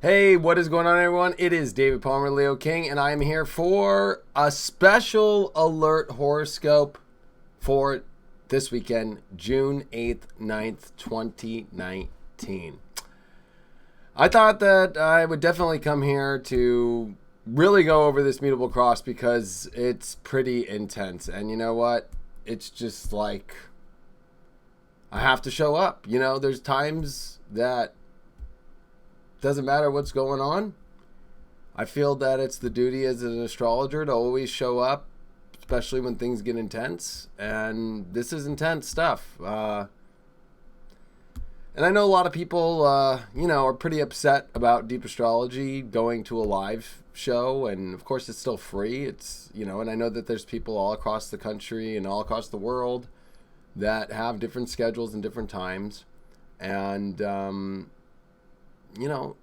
Hey, what is going on, everyone? It is David Palmer, Leo King, and I am here for a special alert horoscope for this weekend, June 8th, 9th, 2019. I thought that I would definitely come here to really go over this mutable cross because it's pretty intense. And you know what? It's just like I have to show up. You know, there's times that doesn't matter what's going on. I feel that it's the duty as an astrologer to always show up, especially when things get intense. And this is intense stuff. And I know a lot of people, are pretty upset about Deep Astrology going to a live show. And of course, it's still free. And I know that there's people all across the country and all across the world that have different schedules and different times. And, don't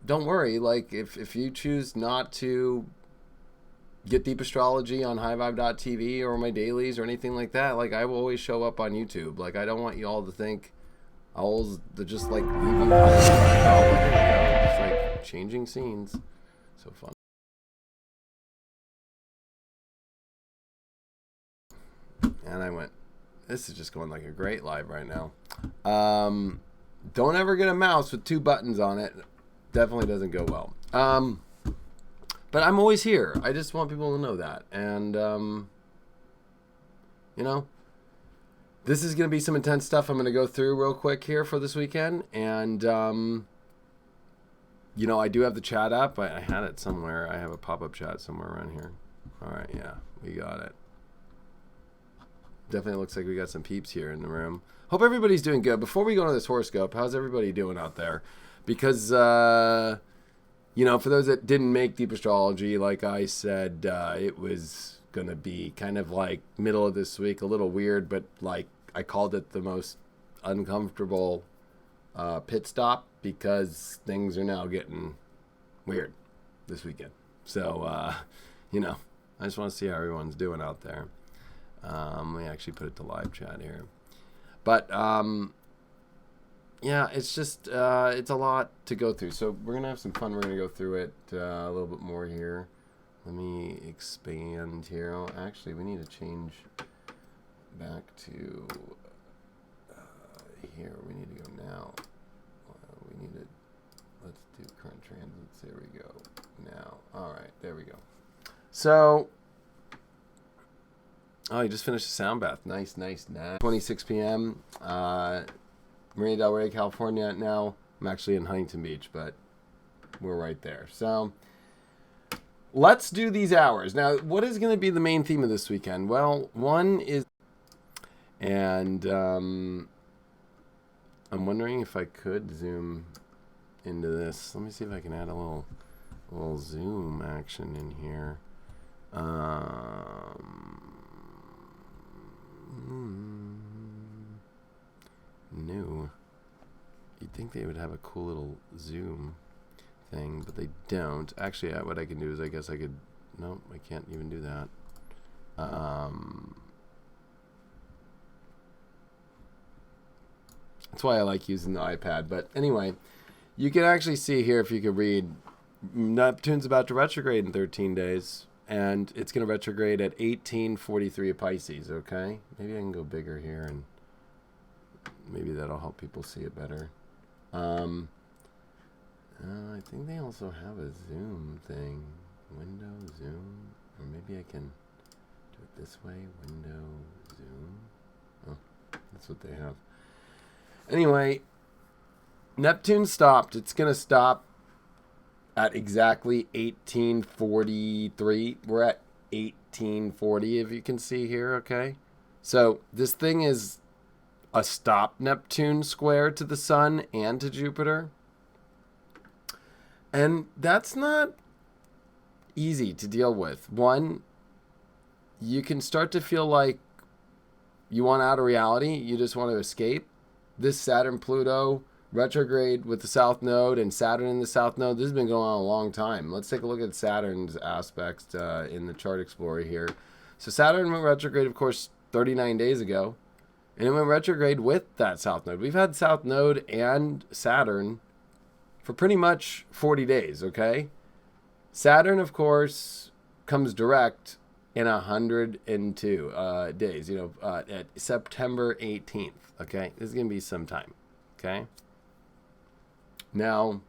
worry. Like, if you choose not to get Deep Astrology on highvibe.tv or my dailies or anything like that, like, I will always show up on YouTube. Like, I don't want you all to think I'll just, like, leave you just, like, changing scenes. So fun. And I went, this is just going like a great live right now. Don't ever get a mouse with two buttons on it. Definitely doesn't go well. But I'm always here. I just want people to know that. And, this is going to be some intense stuff I'm going to go through real quick here for this weekend. And, I do have the chat app. I had it somewhere. I have a pop-up chat somewhere around here. All right, yeah, we got it. Definitely looks like we got some peeps here in the room. Hope everybody's doing good. Before we go into this horoscope, how's everybody doing out there? Because, for those that didn't make Deep Astrology, like I said, it was going to be kind of like middle of this week, a little weird, but like I called it the most uncomfortable pit stop because things are now getting weird this weekend. So, I just want to see how everyone's doing out there. Let me actually put it to live chat here. But, it's just, it's a lot to go through. So we're going to have some fun. We're going to go through it a little bit more here. Let me expand here. Oh, actually, we need to change back to here. We need to go now. Let's do current transits. There we go. Now. All right, there we go. So, you just finished a sound bath. Nice. 26 p.m. Marina Del Rey, California. Now, I'm actually in Huntington Beach, but we're right there. So, let's do these hours. Now, what is going to be the main theme of this weekend? Well, one is... And I'm wondering if I could zoom into this. Let me see if I can add a little zoom action in here. No. You'd think they would have a cool little zoom thing, but they don't. Actually, what I can do is I guess I could... No, I can't even do that. That's why I like using the iPad. But anyway, you can actually see here, if you could read, Neptune's about to retrograde in 13 days. And it's going to retrograde at 1843 of Pisces, okay? Maybe I can go bigger here, and maybe that'll help people see it better. I think they also have a zoom thing. Window, zoom. Or maybe I can do it this way. Window, zoom. Oh, that's what they have. Anyway, Neptune stopped. It's going to stop at exactly 1843. We're at 1840, if you can see here, okay? So this thing is a stop Neptune square to the sun and to Jupiter. And that's not easy to deal with. One, you can start to feel like you want out of reality. You just want to escape. This Saturn-Pluto retrograde with the South Node and Saturn in the South Node. This has been going on a long time. Let's take a look at Saturn's aspects in the Chart Explorer here. So Saturn went retrograde, of course, 39 days ago. And it went retrograde with that South Node. We've had South Node and Saturn for pretty much 40 days, okay? Saturn, of course, comes direct in 102 days, at September 18th, okay? This is going to be some time, okay? Now,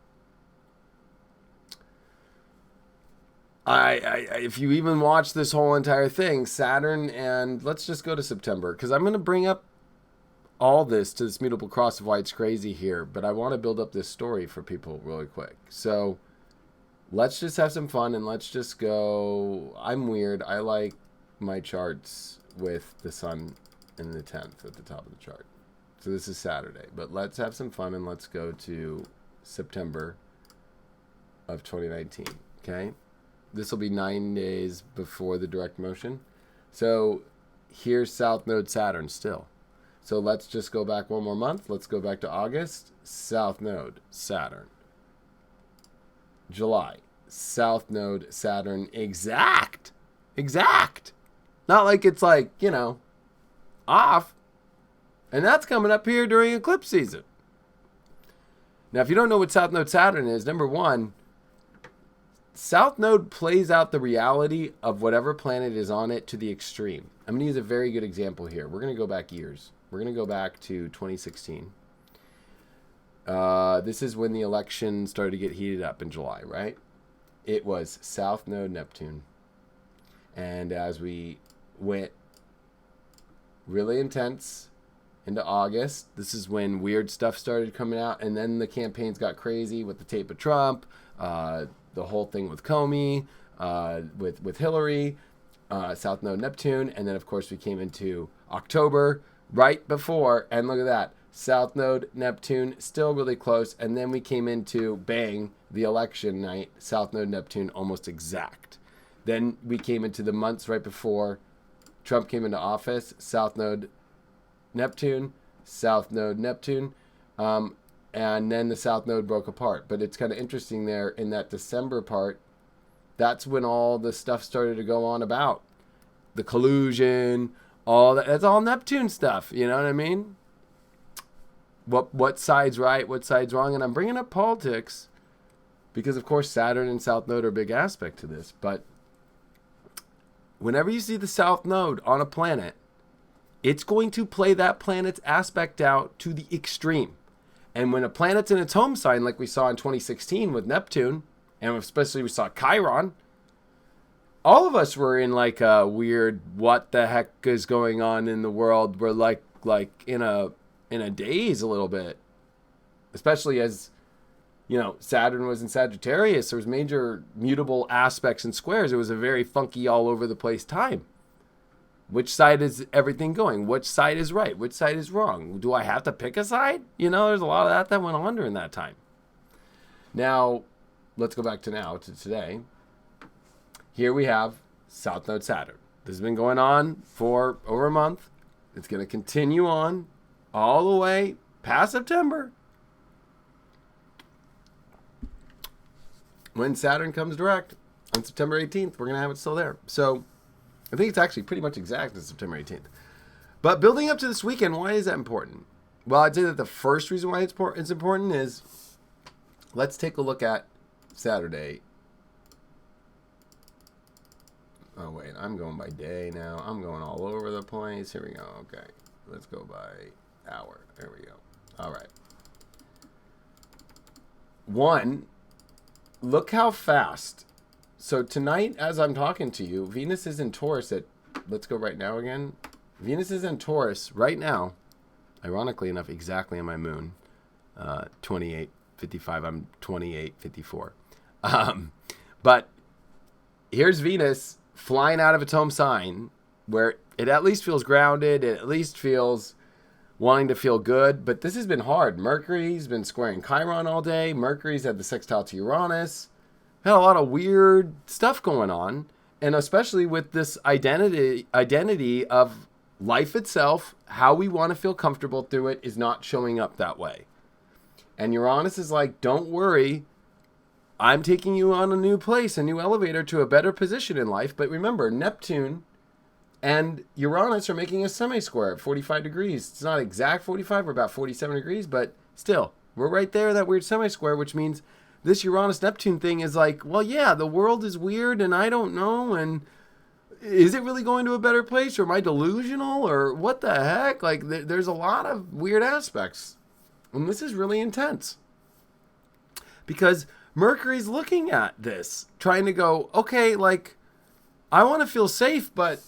if you even watch this whole entire thing, Saturn, and let's just go to September, because I'm going to bring up all this to this mutable cross of why it's crazy here, but I want to build up this story for people really quick. So let's just have some fun and let's just go. I'm weird. I like my charts with the sun in the 10th at the top of the chart. So this is Saturday, but let's have some fun and let's go to September of 2019. Okay. This will be 9 days before the direct motion. So here's South Node Saturn still. So let's just go back one more month. Let's go back to August. South Node, Saturn. July, South Node, Saturn, exact. Not like it's like, off. And that's coming up here during eclipse season. Now, if you don't know what South Node Saturn is, number one, South Node plays out the reality of whatever planet is on it to the extreme. I'm going to use a very good example here. We're going to go back years. We're going to go back to 2016. This is when the election started to get heated up in July, right? It was South Node Neptune. And as we went really intense into August, this is when weird stuff started coming out. And then the campaigns got crazy with the tape of Trump, the whole thing with Comey, with Hillary, South Node Neptune. And then, of course, we came into October, right before, and look at that, South Node, Neptune, still really close, and then we came into, bang, the election night, South Node, Neptune, almost exact. Then we came into the months right before Trump came into office, South Node, Neptune, and then the South Node broke apart. But it's kind of interesting there in that December part, that's when all the stuff started to go on about the collusion, all that. That's all Neptune stuff. You know what I mean? What side's right? What side's wrong? And I'm bringing up politics because, of course, Saturn and South Node are a big aspect to this. But whenever you see the South Node on a planet, it's going to play that planet's aspect out to the extreme. And when a planet's in its home sign, like we saw in 2016 with Neptune, and especially we saw Chiron, all of us were in like a weird, what the heck is going on in the world? We're like in a daze a little bit, especially as, Saturn was in Sagittarius. There was major mutable aspects and squares. It was a very funky, all over the place time. Which side is everything going? Which side is right? Which side is wrong? Do I have to pick a side? There's a lot of that went on during that time. Now, let's go back to today. Here we have South Node Saturn. This has been going on for over a month. It's going to continue on all the way past September. When Saturn comes direct on September 18th, we're going to have it still there. So I think it's actually pretty much exact as September 18th. But building up to this weekend, why is that important? Well, I'd say that the first reason why it's important is, let's take a look at Saturday. Oh, wait, I'm going by day now. I'm going all over the place. Here we go. Okay, let's go by hour. There we go. All right. One, look how fast. So tonight, as I'm talking to you, Venus is in Taurus at, let's go right now again. Venus is in Taurus right now, ironically enough, exactly on my moon, 28:55. I'm 28:54. But here's Venus flying out of its home sign, where it at least feels grounded, it at least feels wanting to feel good, but this has been hard. Mercury's been squaring Chiron all day. Mercury's had the sextile to Uranus. Had a lot of weird stuff going on, and especially with this identity of life itself, how we want to feel comfortable through it is not showing up that way. And Uranus is like, don't worry, I'm taking you on a new place, a new elevator to a better position in life. But remember, Neptune and Uranus are making a semi-square at 45 degrees. It's not exact 45, we're about 47 degrees, but still, we're right there, that weird semi-square, which means this Uranus-Neptune thing is like, well, yeah, the world is weird and I don't know, and is it really going to a better place, or am I delusional, or what the heck? Like, there's a lot of weird aspects, and this is really intense. Because Mercury's looking at this, trying to go, okay, like, I want to feel safe, but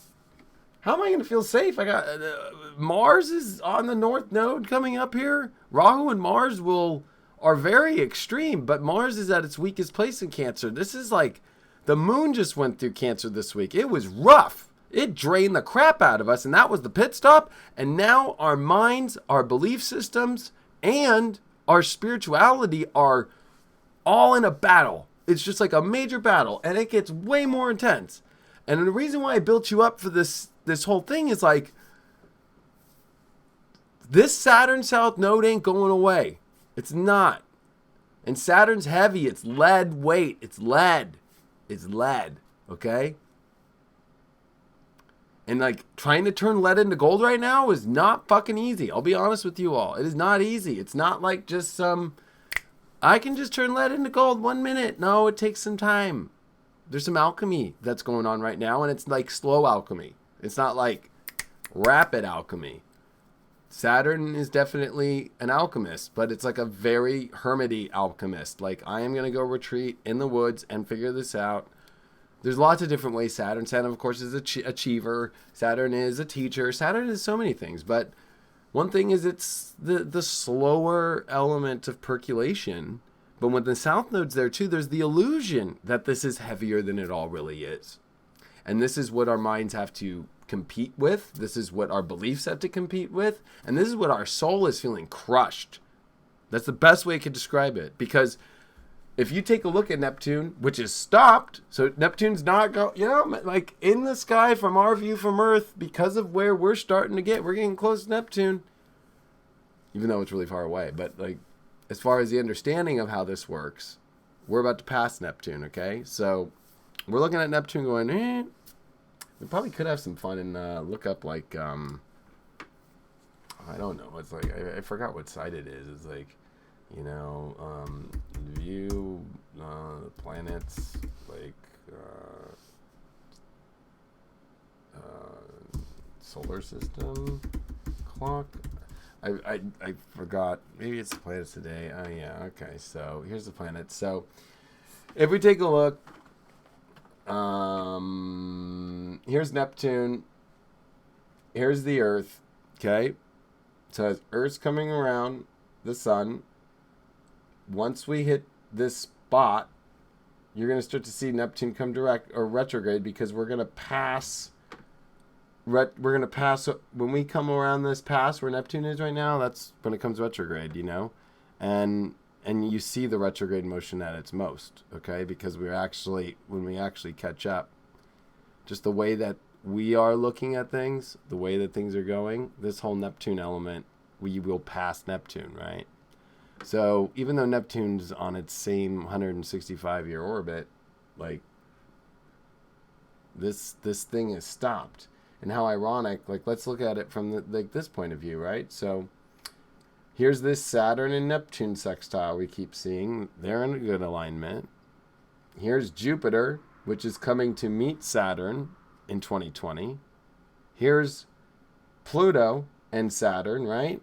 how am I going to feel safe? I got Mars is on the North Node coming up here. Rahu and Mars are very extreme, but Mars is at its weakest place in Cancer. This is like the moon just went through Cancer this week. It was rough. It drained the crap out of us, and that was the pit stop. And now our minds, our belief systems, and our spirituality are all in a battle. It's just like a major battle, and it gets way more intense. And the reason why I built you up for this whole thing is like, this Saturn South node ain't going away. It's not. And Saturn's heavy. It's lead weight. It's lead. It's lead. Okay? And like, trying to turn lead into gold right now is not fucking easy. I'll be honest with you all. It is not easy. It's not like just I can just turn lead into gold 1 minute. No, it takes some time. There's some alchemy that's going on right now, and it's like slow alchemy. It's not like rapid alchemy. Saturn is definitely an alchemist, but it's like a very hermity alchemist. Like, I am going to go retreat in the woods and figure this out. There's lots of different ways Saturn, of course, is an achiever. Saturn is a teacher. Saturn is so many things, but one thing is it's the slower element of percolation. But when the South Node's there too, there's the illusion that this is heavier than it all really is. And this is what our minds have to compete with. This is what our beliefs have to compete with. And this is what our soul is feeling crushed. That's the best way I could describe it. Because if you take a look at Neptune, which is stopped, so Neptune's not like in the sky from our view from Earth, because of where we're starting to get, we're getting close to Neptune. Even though it's really far away. But like, as far as the understanding of how this works, we're about to pass Neptune, okay? So we're looking at Neptune going, we probably could have some fun and look up like, I don't know. It's like, I forgot what site it is. It's like, view the planets, like, solar system clock. I forgot. Maybe it's the planets today. Oh, yeah. Okay. So here's the planets. So if we take a look, here's Neptune. Here's the Earth. Okay. So as Earth's coming around the sun, once we hit this spot, you're going to start to see Neptune come direct or retrograde, because we're going to pass. We're going to pass, when we come around this pass where Neptune is right now, that's when it comes retrograde, and you see the retrograde motion at its most, okay, because when we actually catch up, just the way that we are looking at things, the way that things are going, this whole Neptune element, we will pass Neptune, right? So even though Neptune's on its same 165-year orbit, like, this thing is stopped. And how ironic, like, let's look at it from this point of view, right? So here's this Saturn and Neptune sextile we keep seeing. They're in a good alignment. Here's Jupiter, which is coming to meet Saturn in 2020. Here's Pluto and Saturn, right?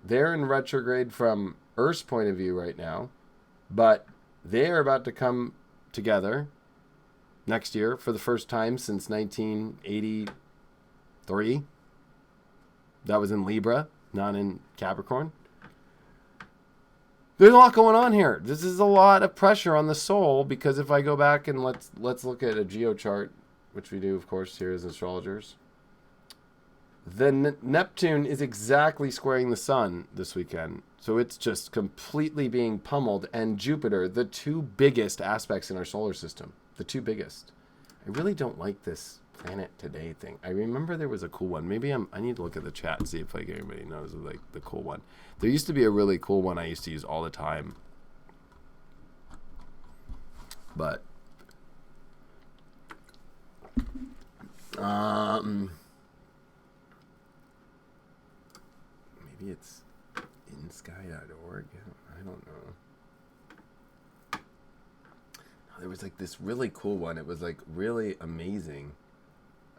They're in retrograde from Earth's point of view right now, but they're about to come together next year for the first time since 1983. That was in Libra, not in Capricorn. There's a lot going on here. This is a lot of pressure on the soul, because if I go back and let's look at a geochart, which we do, of course, here as astrologers, then Neptune is exactly squaring the sun this weekend. So it's just completely being pummeled. And Jupiter, the two biggest aspects in our solar system, the two biggest. I really don't like this Planet Today thing. I remember there was a cool one. Maybe I need to look at the chat and see if like anybody knows of like the cool one. There used to be a really cool one I used to use all the time. But maybe it's insky.org. I don't know. There was like this really cool one. It was like really amazing.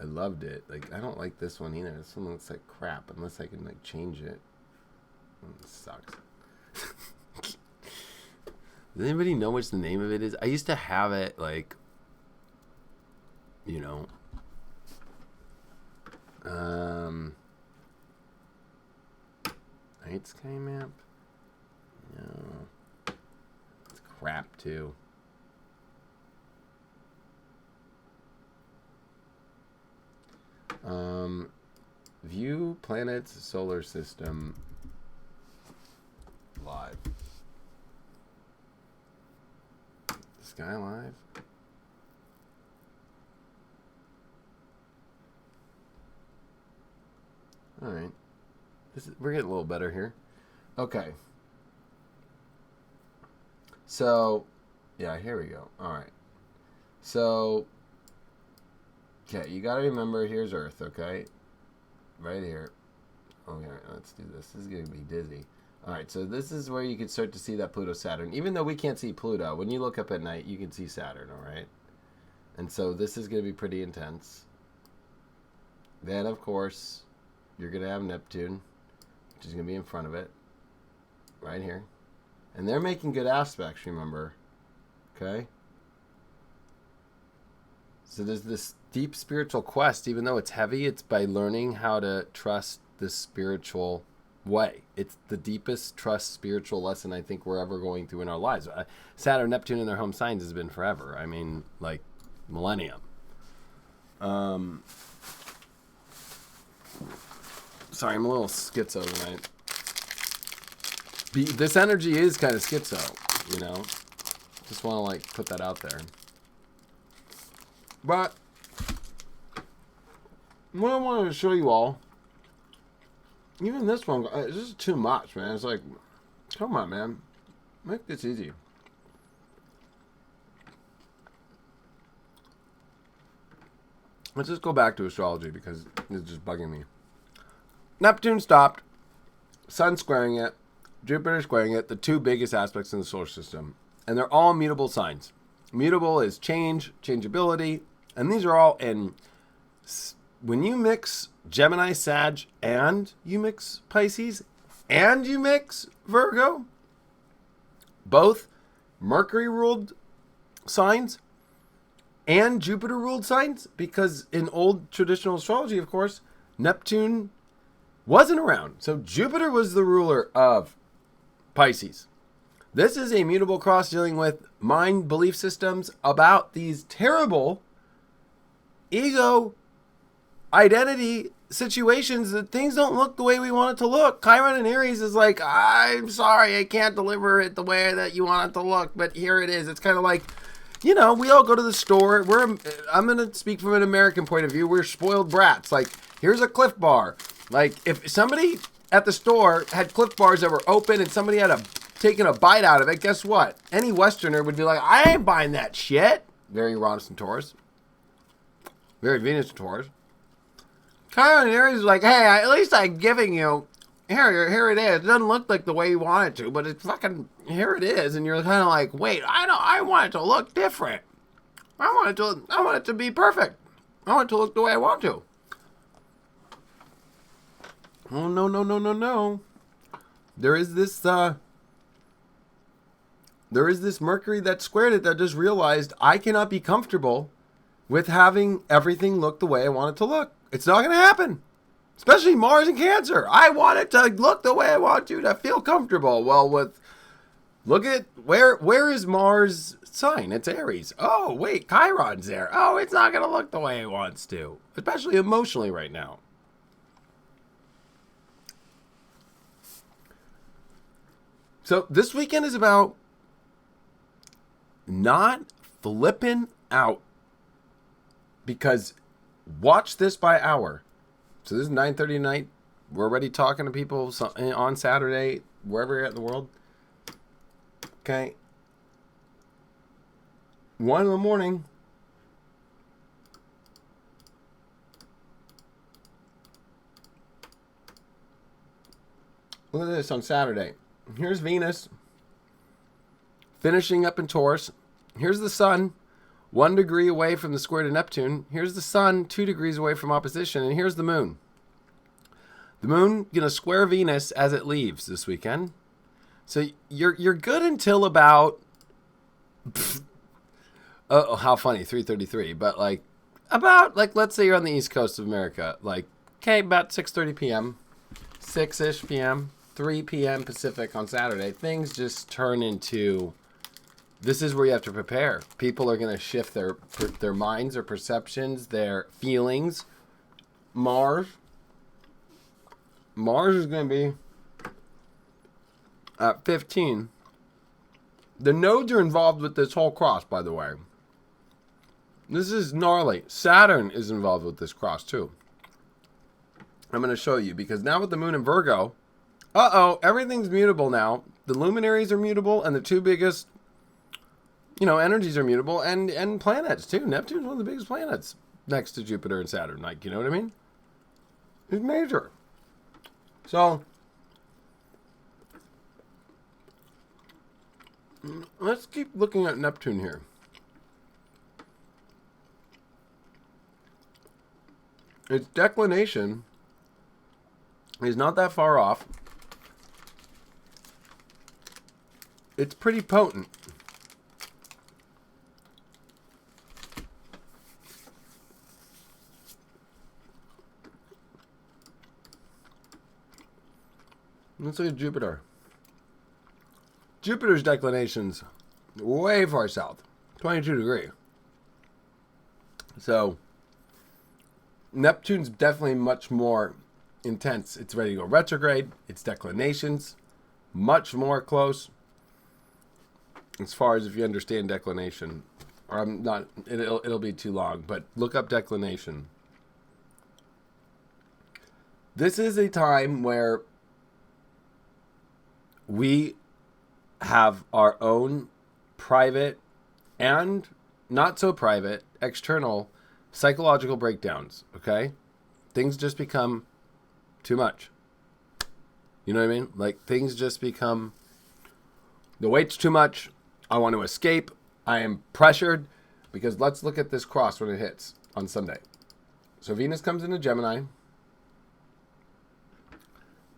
I loved it. Like, I don't like this one either. This one looks like crap unless I can like change it. It sucks. Does anybody know what the name of it is? I used to have it like, you know, night sky map. No, it's crap too. View planets, solar system live. Sky Live. All right, we're getting a little better here. Okay. So, yeah, here we go. All right. So, okay, you got to remember, here's Earth, okay? Right here. Okay, let's do this. This is going to be dizzy. All right, so this is where you can start to see that Pluto-Saturn. Even though we can't see Pluto, when you look up at night, you can see Saturn, all right? And so this is going to be pretty intense. Then, of course, you're going to have Neptune, which is going to be in front of it, right here. And they're making good aspects, remember, okay? So there's this deep spiritual quest. Even though it's heavy, it's by learning how to trust the spiritual way. It's the deepest trust spiritual lesson I think we're ever going through in our lives. Saturn, Neptune in their home signs has been forever. I mean, like millennium. Sorry, I'm a little schizo tonight. This energy is kind of schizo, you know. Just want to like put that out there. But what I wanted to show you all, even this one, this is too much, man. It's like, come on, man, make this easy. Let's just go back to astrology because it's just bugging me. Neptune stopped, Sun squaring it, Jupiter squaring it, the two biggest aspects in the solar system. And they're all mutable signs. Mutable is change, changeability, and these are all in. When you mix Gemini, Sag, and you mix Pisces, and you mix Virgo, both Mercury-ruled signs and Jupiter-ruled signs, because in old traditional astrology, of course, Neptune wasn't around. So Jupiter was the ruler of Pisces. This is a mutable cross dealing with mind belief systems about these terrible ego identity situations that things don't look the way we want it to look. Chiron and Aries is like, I'm sorry, I can't deliver it the way that you want it to look, but here it is. It's kind of like, you know, we all go to the store. I'm going to speak from an American point of view. We're spoiled brats. Like, here's a Cliff Bar. Like, if somebody at the store had Cliff Bars that were open and somebody had taken a bite out of it, guess what? Any Westerner would be like, I ain't buying that shit. Very Uranus and Taurus. Very Venus and Taurus. Chiron and Aries is like, hey, at least I'm giving you, here it is. It doesn't look like the way you want it to, but it's fucking, here it is. And you're kind of like, wait, I want it to look different. I want it to be perfect. I want it to look the way I want to. Oh, no. There is this Mercury that squared it that just realized I cannot be comfortable with having everything look the way I want it to look. It's not going to happen. Especially Mars and Cancer. I want it to look the way I want to feel comfortable. Well, look at where is Mars sign? It's Aries. Oh, wait, Chiron's there. Oh, it's not going to look the way it wants to. Especially emotionally right now. So this weekend is about not flipping out because watch this by hour. So this is 9:30 at night. We're already talking to people on Saturday, wherever you're at in the world. Okay. 1 in the morning. Look at this on Saturday. Here's Venus finishing up in Taurus. Here's the sun, 1 degree away from the square to Neptune. Here's the sun, 2 degrees away from opposition. And here's the moon. The moon going to square Venus as it leaves this weekend. So you're good until about, oh, how funny, 3:33. But about let's say you're on the East Coast of America. About 6:30 p.m., 6-ish p.m., 3 p.m. Pacific on Saturday. Things just turn into, this is where you have to prepare. People are going to shift their minds, their perceptions, their feelings. Mars is going to be at 15. The nodes are involved with this whole cross, by the way. This is gnarly. Saturn is involved with this cross, too. I'm going to show you, because now with the moon in Virgo, everything's mutable now. The luminaries are mutable, and the two biggest, energies are mutable, and planets, too. Neptune's one of the biggest planets next to Jupiter and Saturn. You know what I mean? It's major. So, let's keep looking at Neptune here. Its declination is not that far off. It's pretty potent. Let's look at Jupiter. Jupiter's declination's way far south, 22 degrees. So, Neptune's definitely much more intense. It's ready to go retrograde. Its declination's much more close. As far as if you understand declination, or I'm not, it'll be too long, but look up declination. This is a time where we have our own private and not so private, external psychological breakdowns, okay? Things just become too much. You know what I mean? Things just become, the weight's too much. I want to escape. I am pressured, because let's look at this cross when it hits on Sunday. So Venus comes into Gemini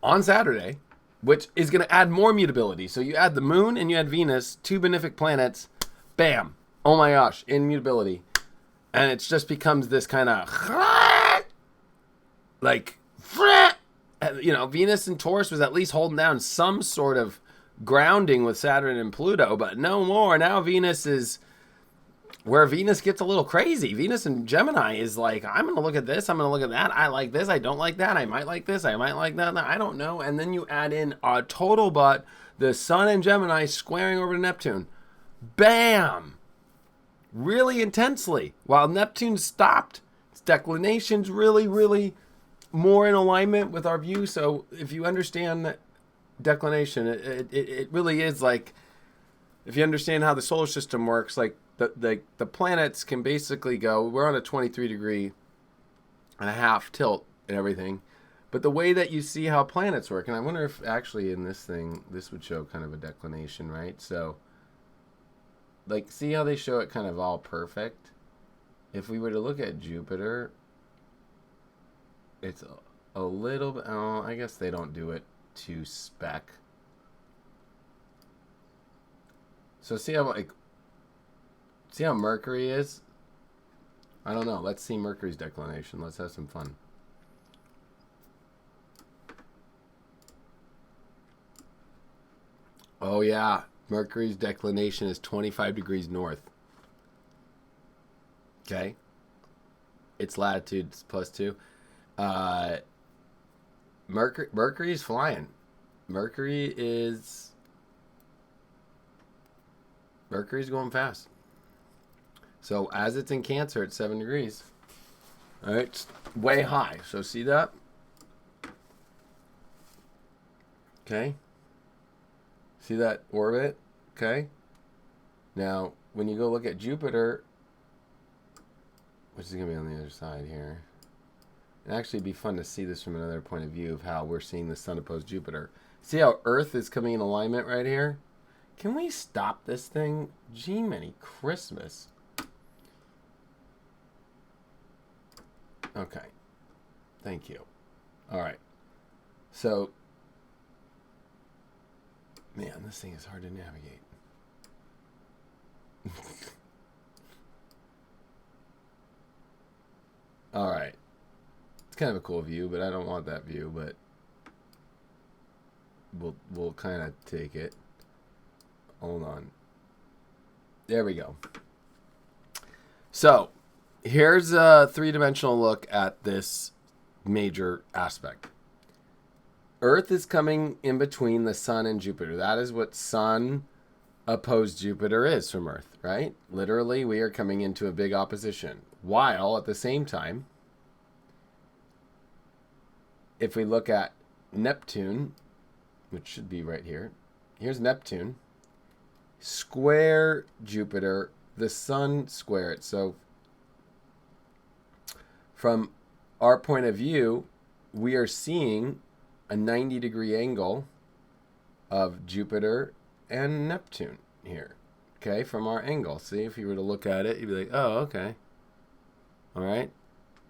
on Saturday, which is going to add more mutability. So you add the moon and you add Venus, 2 benefic planets, bam, oh my gosh, in mutability. And it just becomes this kind of, Venus and Taurus was at least holding down some sort of grounding with Saturn and Pluto, but no more. Now Venus is where Venus gets a little crazy. Venus in Gemini is I'm going to look at this, I'm going to look at that, I like this, I don't like that, I might like this, I might like that, I don't know. And then you add in a total butt, the Sun in Gemini squaring over to Neptune. Bam! Really intensely. While Neptune stopped, its declination's really, really more in alignment with our view. So if you understand that declination, it really is if you understand how the solar system works, the planets can basically go, we're on a 23.5-degree tilt and everything, but the way that you see how planets work, and I wonder if actually in this thing, this would show kind of a declination, right? So, see how they show it kind of all perfect? If we were to look at Jupiter, it's a little bit, I guess they don't do it to spec. So see how Mercury is? I don't know. Let's see Mercury's declination. Let's have some fun. Oh yeah, Mercury's declination is 25 degrees north. Okay. Its latitude is +2. Mercury's flying. Mercury's going fast. So as it's in Cancer at 7 degrees, All right, it's way high. So see that? Okay. See that orbit? Okay. Now, when you go look at Jupiter, which is going to be on the other side here, it'd actually be fun to see this from another point of view of how we're seeing the sun oppose Jupiter. See how Earth is coming in alignment right here? Can we stop this thing? Gee, many Christmas. Okay. Thank you. All right. So, man, this thing is hard to navigate. All right. It's kind of a cool view, but I don't want that view, but we'll kind of take it. Hold on. There we go. So, here's a three-dimensional look at this major aspect. Earth is coming in between the sun and Jupiter. That is what sun opposed Jupiter is from Earth, right? Literally, we are coming into a big opposition. While, at the same time, if we look at Neptune, which should be right here, here's Neptune, square Jupiter, the sun square it. So, from our point of view, we are seeing a 90-degree angle of Jupiter and Neptune here, okay, from our angle. See, if you were to look at it, you'd be like, oh, okay. All right.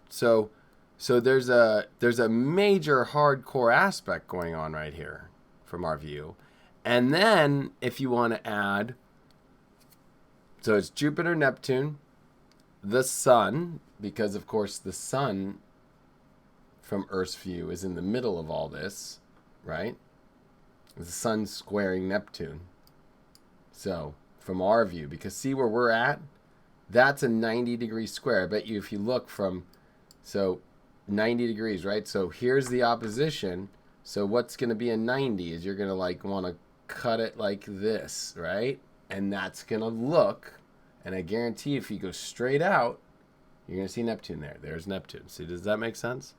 So there's a major hardcore aspect going on right here from our view. And then if you want to add, so it's Jupiter, Neptune, the sun, because of course the sun from Earth's view is in the middle of all this, right? The sun squaring Neptune. So from our view, because see where we're at? That's a 90-degree square. I bet you if you look from, so 90 degrees, right? So here's the opposition. So what's going to be a 90 is you're going to like want to cut it like this, right? And that's going to look, and I guarantee if you go straight out, you're going to see Neptune there. There's Neptune. See, does that make sense?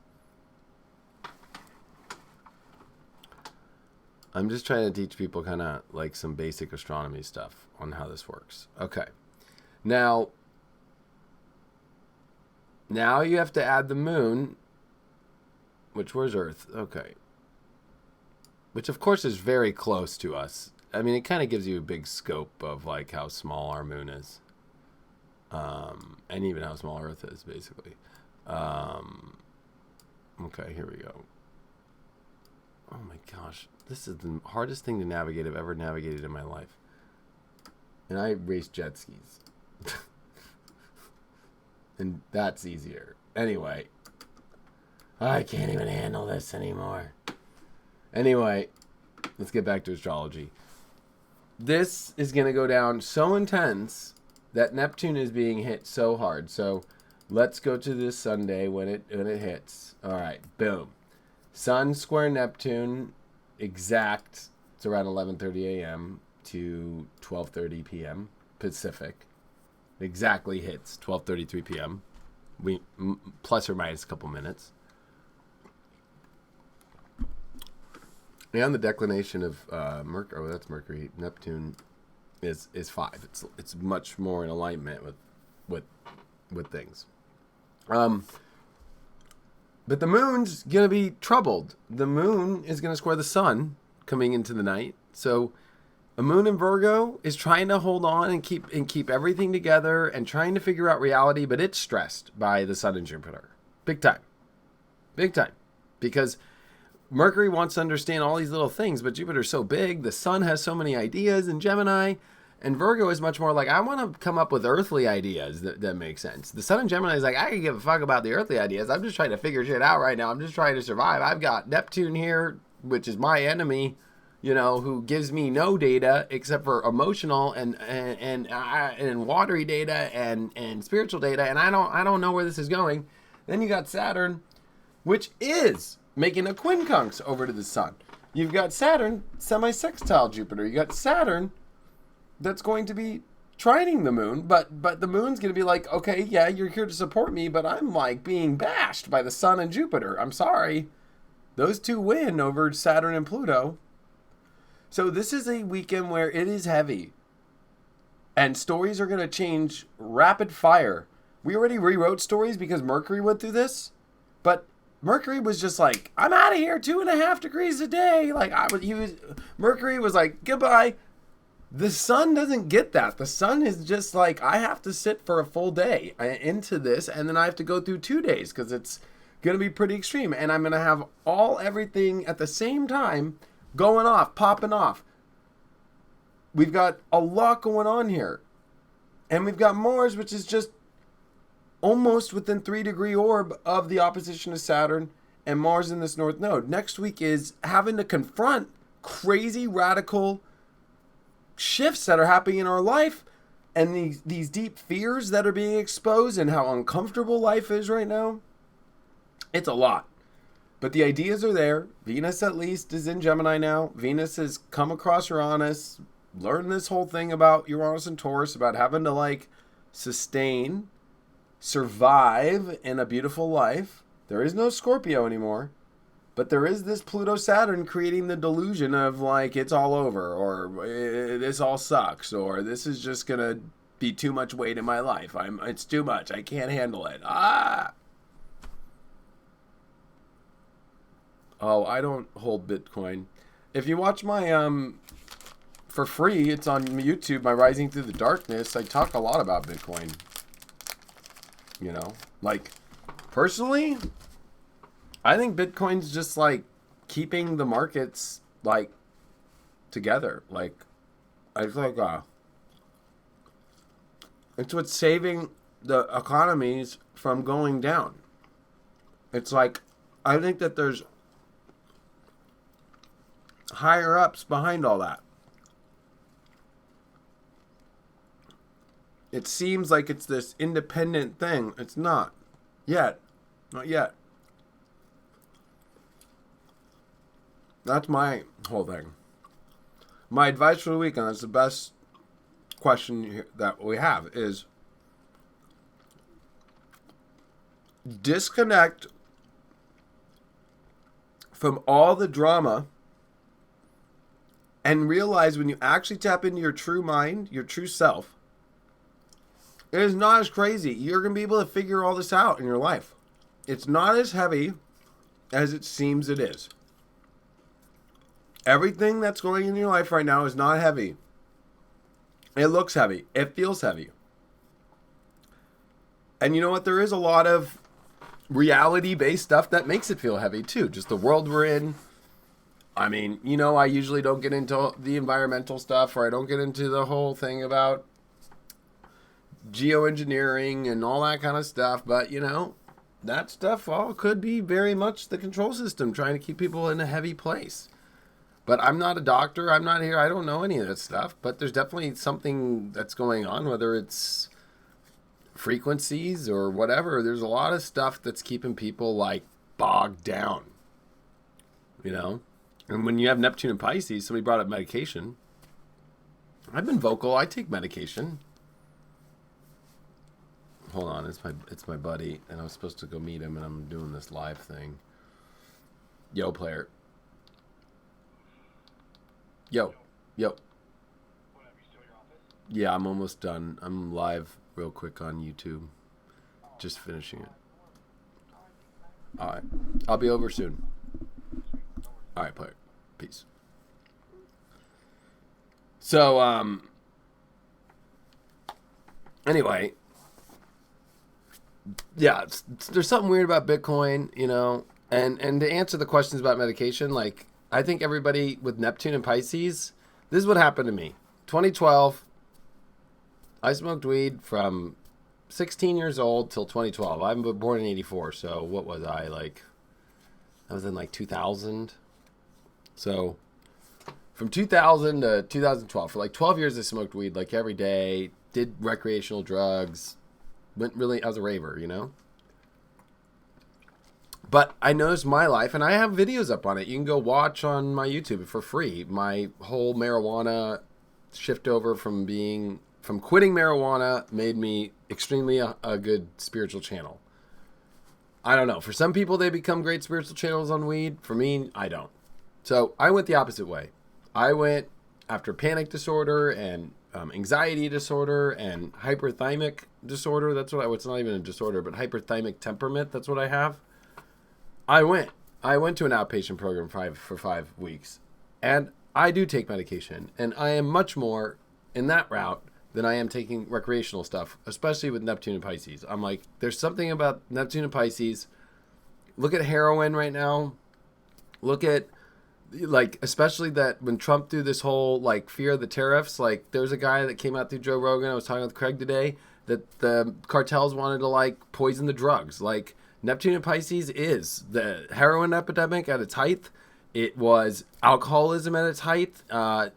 I'm just trying to teach people kind of like some basic astronomy stuff on how this works. Okay. Now you have to add the moon, which where's Earth? Okay. Which of course is very close to us. I mean, it kind of gives you a big scope of like how small our moon is. And even how small Earth is, basically. Okay, here we go. Oh my gosh. This is the hardest thing to navigate I've ever navigated in my life. And I race jet skis. And that's easier. Anyway. I can't even handle this anymore. Anyway, let's get back to astrology. This is going to go down so intense that Neptune is being hit so hard. So let's go to this Sunday when it hits. All right, boom. Sun square Neptune, exact. It's around 11:30 a.m. to 12:30 p.m. Pacific. Exactly hits 12:33 p.m. We plus or minus a couple minutes. And the declination of Mercury. Oh, that's Mercury. Neptune is 5. It's much more in alignment with things. But the moon's gonna be troubled. The moon is gonna square the sun coming into the night. So a moon in Virgo is trying to hold on and keep everything together and trying to figure out reality, but it's stressed by the sun and Jupiter. Big time. Big time. Because Mercury wants to understand all these little things, but Jupiter's so big, the sun has so many ideas in Gemini, and Virgo is much more like, I want to come up with earthly ideas that make sense. The sun in Gemini is like, I can give a fuck about the earthly ideas. I'm just trying to figure shit out right now. I'm just trying to survive. I've got Neptune here, which is my enemy, who gives me no data except for emotional and watery data and spiritual data, and I don't know where this is going. Then you got Saturn, which is making a quincunx over to the sun. You've got Saturn semi-sextile Jupiter. You got Saturn that's going to be trining the moon, but the moon's going to be like, okay, yeah, you're here to support me, but I'm like being bashed by the sun and Jupiter. I'm sorry. Those two win over Saturn and Pluto. So this is a weekend where it is heavy. And stories are going to change rapid fire. We already rewrote stories because Mercury went through this. But Mercury was just like, I'm out of here, 2.5 degrees a day. Like Mercury was like, goodbye. The sun doesn't get that. The sun is just like, I have to sit for a full day into this, and then I have to go through 2 days because it's going to be pretty extreme. And I'm going to have everything at the same time going off, popping off. We've got a lot going on here. And we've got Mars, which is just almost within 3-degree orb of the opposition to Saturn, and Mars in this North Node. Next week is having to confront crazy, radical shifts that are happening in our life, and these deep fears that are being exposed, and how uncomfortable life is right now. It's a lot. But the ideas are there. Venus, at least, is in Gemini now. Venus has come across Uranus, learned this whole thing about Uranus and Taurus, about having to, like, sustain, survive in a beautiful life. There is no Scorpio anymore. But there is this Pluto-Saturn creating the delusion of, like, it's all over, or this all sucks, or this is just going to be too much weight in my life. It's too much. I can't handle it. Oh, I don't hold Bitcoin. If you watch my, for free, it's on YouTube, my Rising Through the Darkness, I talk a lot about Bitcoin. You know? Like, personally, I think Bitcoin's just, like, keeping the markets, like, together. Like, I feel like, it's what's saving the economies from going down. It's like, I think that there's higher ups behind all that. It seems like it's this independent thing. It's not. Yet. Not yet. That's my whole thing. My advice for the week, and that's the best question that we have, is disconnect from all the drama and realize when you actually tap into your true mind, your true self, it is not as crazy. You're going to be able to figure all this out in your life. It's not as heavy as it seems it is. Everything that's going in your life right now is not heavy. It looks heavy. It feels heavy. And you know what? There is a lot of reality-based stuff that makes it feel heavy too. Just the world we're in. I mean, you know, I usually don't get into the environmental stuff, or I don't get into the whole thing about geoengineering and all that kind of stuff. But, you know, that stuff all could be very much the control system trying to keep people in a heavy place. But I'm not a doctor. I'm not here. I don't know any of that stuff. But there's definitely something that's going on, whether it's frequencies or whatever. There's a lot of stuff that's keeping people, like, bogged down. You know? And when you have Neptune and Pisces, somebody brought up medication. I've been vocal. I take medication. Hold on. It's my buddy. And I was supposed to go meet him, and I'm doing this live thing. Yo, player. Yo. Yeah, I'm almost done. I'm live real quick on YouTube. Just finishing it. Alright. I'll be over soon. Alright, player. Peace. So, anyway. Yeah, there's something weird about Bitcoin, you know. And to answer the questions about medication, like, I think everybody with Neptune and Pisces, this is what happened to me. 2012, I smoked weed from 16 years old till 2012. I'm born in 84, so what was I, like, I was in, like, 2000. So, from 2000 to 2012, for, like, 12 years I smoked weed, like, every day, did recreational drugs, went really, I was a raver, you know? But I noticed my life, and I have videos up on it. You can go watch on my YouTube for free. My whole marijuana shift over from being from quitting marijuana made me extremely a good spiritual channel. I don't know. For some people, they become great spiritual channels on weed. For me, I don't. So I went the opposite way. I went after panic disorder and anxiety disorder and hyperthymic disorder. That's what it's not even a disorder, but hyperthymic temperament. That's what I have. I went to an outpatient program for 5 weeks, and I do take medication, and I am much more in that route than I am taking recreational stuff, especially with Neptune and Pisces. I'm like, there's something about Neptune and Pisces. Look at heroin right now. Look at, like, especially that when Trump threw this whole, like, fear of the tariffs, like, there's a guy that came out through Joe Rogan, I was talking with Craig today, that the cartels wanted to, like, poison the drugs. Like, Neptune and Pisces is the heroin epidemic at its height. It was alcoholism at its height, right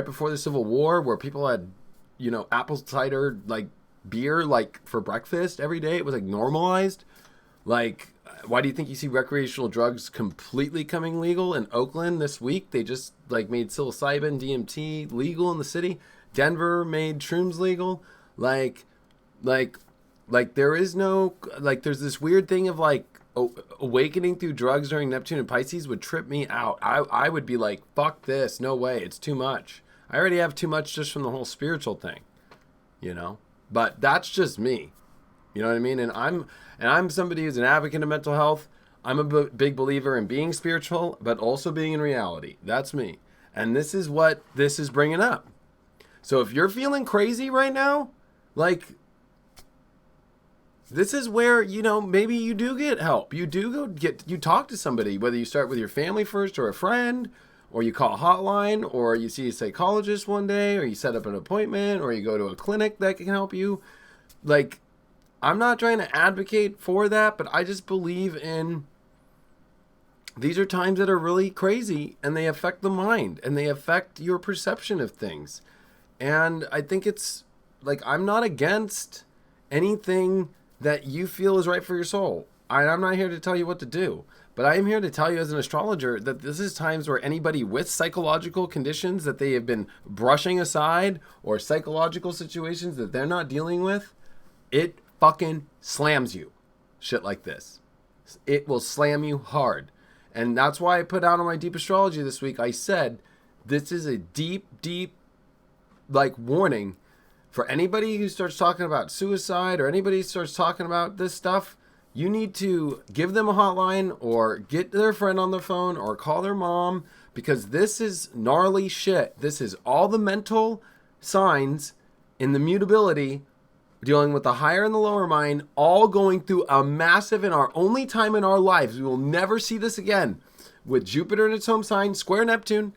before the Civil War, where people had, apple cider, like, beer, like, for breakfast every day. It was, like, normalized. Like, why do you think you see recreational drugs completely coming legal in Oakland this week? They just, like, made psilocybin, DMT legal in the city. Denver made shrooms legal. Like there is no, like, there's this weird thing of, like, awakening through drugs during Neptune and Pisces would trip me out. I would be like, fuck this, no way, it's too much. I already have too much just from the whole spiritual thing, but that's just me. You know what I mean? And I'm somebody who's an advocate of mental health. I'm a big believer in being spiritual, but also being in reality. That's me. And this is what this is bringing up. So if you're feeling crazy right now, like, this is where, maybe you do get help. You do you talk to somebody, whether you start with your family first or a friend, or you call a hotline, or you see a psychologist one day, or you set up an appointment, or you go to a clinic that can help you. Like, I'm not trying to advocate for that, but I just believe in, these are times that are really crazy, and they affect the mind, and they affect your perception of things. And I think it's, like, I'm not against anything that you feel is right for your soul. I'm not here to tell you what to do, but I am here to tell you as an astrologer that this is times where anybody with psychological conditions that they have been brushing aside, or psychological situations that they're not dealing with, it fucking slams you. Shit like this. It will slam you hard. And that's why I put out on my Deep Astrology this week, I said, this is a deep, like, warning for anybody who starts talking about suicide, or anybody who starts talking about this stuff. You need to give them a hotline, or get their friend on the phone, or call their mom, because this is gnarly shit. This is all the mental signs in the mutability, dealing with the higher and the lower mind, all going through a massive, in our only time in our lives, we will never see this again, with Jupiter in its home sign, square Neptune.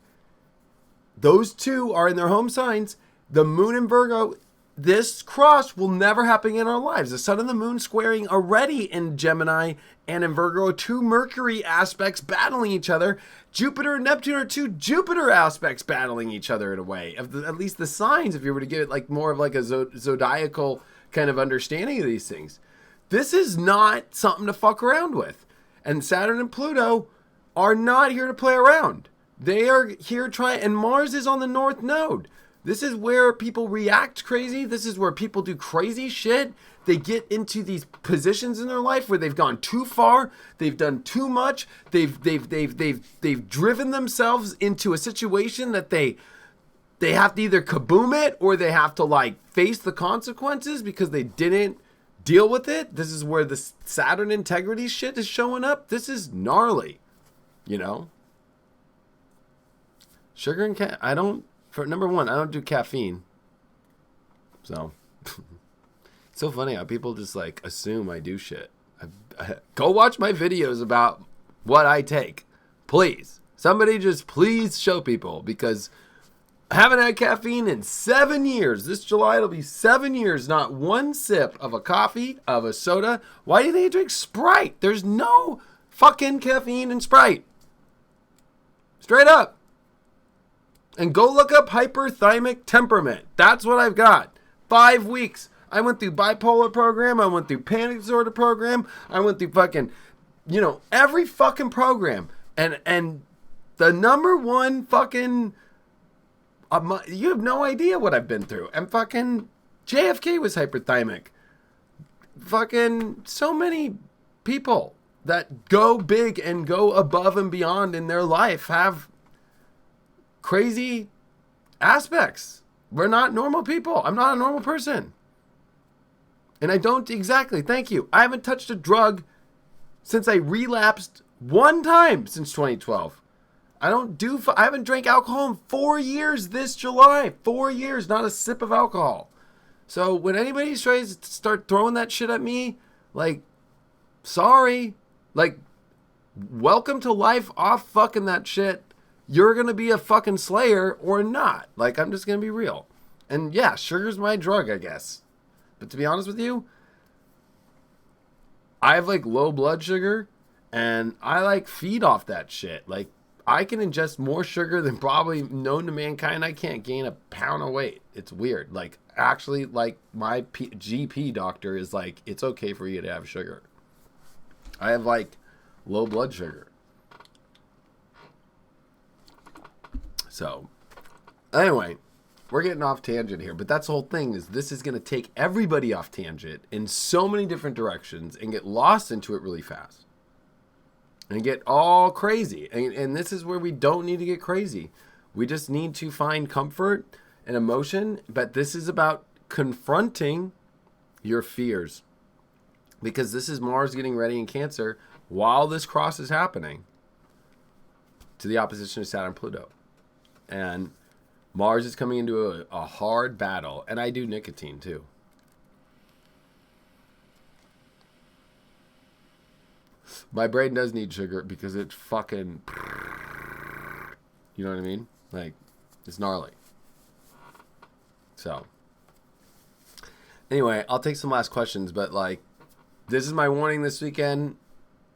Those two are in their home signs. The moon in Virgo, this cross will never happen in our lives. The sun and the moon squaring already in Gemini and in Virgo, two Mercury aspects battling each other. Jupiter and Neptune are two Jupiter aspects battling each other in a way. At least the signs, if you were to get it like more of like a zodiacal kind of understanding of these things. This is not something to fuck around with. And Saturn and Pluto are not here to play around. They are here trying, and Mars is on the North Node. This is where people react crazy. This is where people do crazy shit. They get into these positions in their life where they've gone too far. They've done too much. They've driven themselves into a situation that they have to either kaboom it, or they have to, like, face the consequences because they didn't deal with it. This is where the Saturn integrity shit is showing up. This is gnarly, Sugar and number one, I don't do caffeine. So, it's so funny how people just, like, assume I do shit. Go watch my videos about what I take. Please. Somebody just please show people, because I haven't had caffeine in 7 years. This July, it'll be 7 years. Not one sip of a coffee, of a soda. Why do they drink Sprite? There's no fucking caffeine in Sprite. Straight up. And go look up hyperthymic temperament. That's what I've got. 5 weeks. I went through bipolar program. I went through panic disorder program. I went through fucking, every fucking program. And the number one fucking You have no idea what I've been through. And fucking JFK was hyperthymic. Fucking so many people that go big and go above and beyond in their life have crazy aspects. We're not normal people. I'm not a normal person. And I don't exactly, thank you. I haven't touched a drug since I relapsed one time since 2012. I haven't drank alcohol in 4 years this July. 4 years, not a sip of alcohol. So when anybody tries to start throwing that shit at me, like, sorry. Like, welcome to life off fucking that shit. You're going to be a fucking slayer or not. Like, I'm just going to be real. And yeah, sugar's my drug, I guess. But to be honest with you, I have like low blood sugar and I like feed off that shit. Like, I can ingest more sugar than probably known to mankind. I can't gain a pound of weight. It's weird. Like, actually, like, my GP doctor is like, it's okay for you to have sugar. I have, like, low blood sugar. So, anyway, we're getting off tangent here. But that's the whole thing, is this is going to take everybody off tangent in so many different directions and get lost into it really fast. And get all crazy. And this is where we don't need to get crazy. We just need to find comfort and emotion. But this is about confronting your fears. Because this is Mars getting ready in Cancer while this cross is happening to the opposition of Saturn and Pluto. And Mars is coming into a hard battle. And I do nicotine too. My brain does need sugar because it's fucking, you know what I mean? Like, it's gnarly. So, anyway, I'll take some last questions, but like, this is my warning this weekend.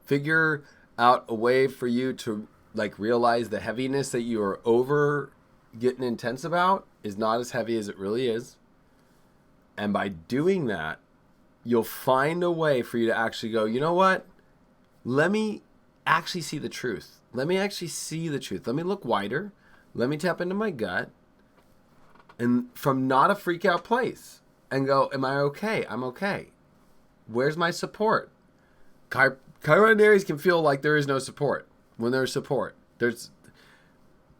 Figure out a way for you to like realize the heaviness that you are over getting intense about is not as heavy as it really is. And by doing that, you'll find a way for you to actually go, you know what? Let me actually see the truth. Let me actually see the truth. Let me look wider. Let me tap into my gut. And from not a freak out place. And go, am I okay? I'm okay. Where's my support? Chiron and Aries can feel like there is no support. When there's support,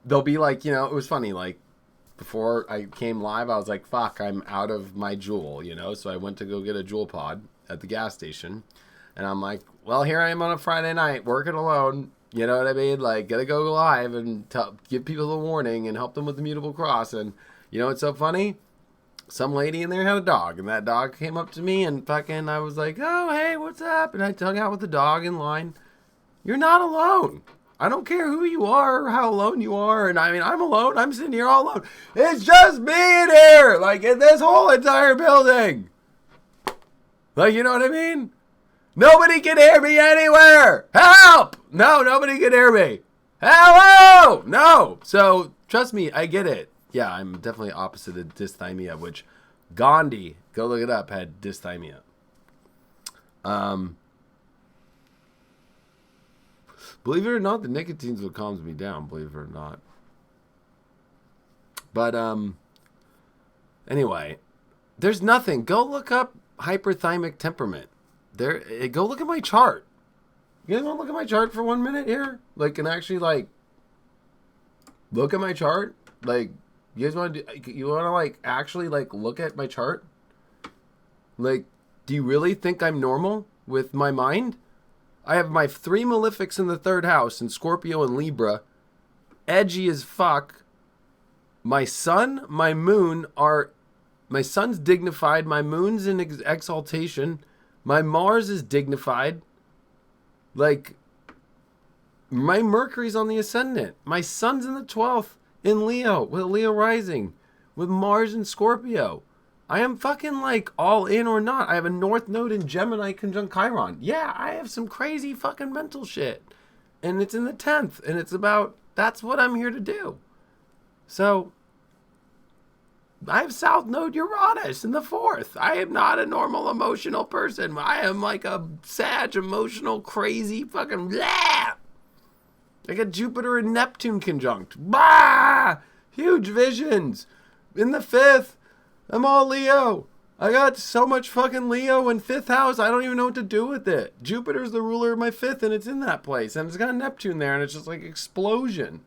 they'll be like, you know, it was funny. Like, before I came live, I was like, fuck, I'm out of my Juul, you know? So I went to go get a Juul pod at the gas station. And I'm like, well, here I am on a Friday night working alone. You know what I mean? Like, gotta go live and give people a warning and help them with the mutable cross. And you know what's so funny? Some lady in there had a dog. And that dog came up to me and fucking I was like, oh, hey, what's up? And I hung out with the dog in line. You're not alone. I don't care who you are or how alone you are. And I mean, I'm alone. I'm sitting here all alone. It's just me in here. Like, in this whole entire building. Like, you know what I mean? Nobody can hear me anywhere. Help! No, nobody can hear me. Hello! No. So, trust me, I get it. Yeah, I'm definitely opposite of dysthymia, which Gandhi, go look it up, had dysthymia. Believe it or not, the nicotine's what calms me down, believe it or not. But, anyway, there's nothing. Go look up hyperthymic temperament. Go look at my chart. You guys want to look at my chart for 1 minute here? Like, and actually, like, look at my chart? Like, you guys want to, like, actually, like, look at my chart? Like, do you really think I'm normal with my mind? I have my 3 malefics in the 3rd house in Scorpio and Libra. Edgy as fuck. My sun, my moon are, my sun's dignified. My moon's in exaltation. My Mars is dignified. Like, my Mercury's on the ascendant. My sun's in the 12th in Leo, with a Leo rising, with Mars in Scorpio. I am fucking like all in or not. I have a North Node in Gemini conjunct Chiron. Yeah, I have some crazy fucking mental shit. And it's in the 10th. And it's about, that's what I'm here to do. So, I have South Node Uranus in the 4th. I am not a normal emotional person. I am like a Sag, emotional, crazy fucking blah. I got Jupiter and Neptune conjunct. Bah! Huge visions. In the 5th, I'm all Leo. I got so much fucking Leo in 5th house, I don't even know what to do with it. Jupiter's the ruler of my 5th, and it's in that place. And it's got Neptune there, and it's just like explosion.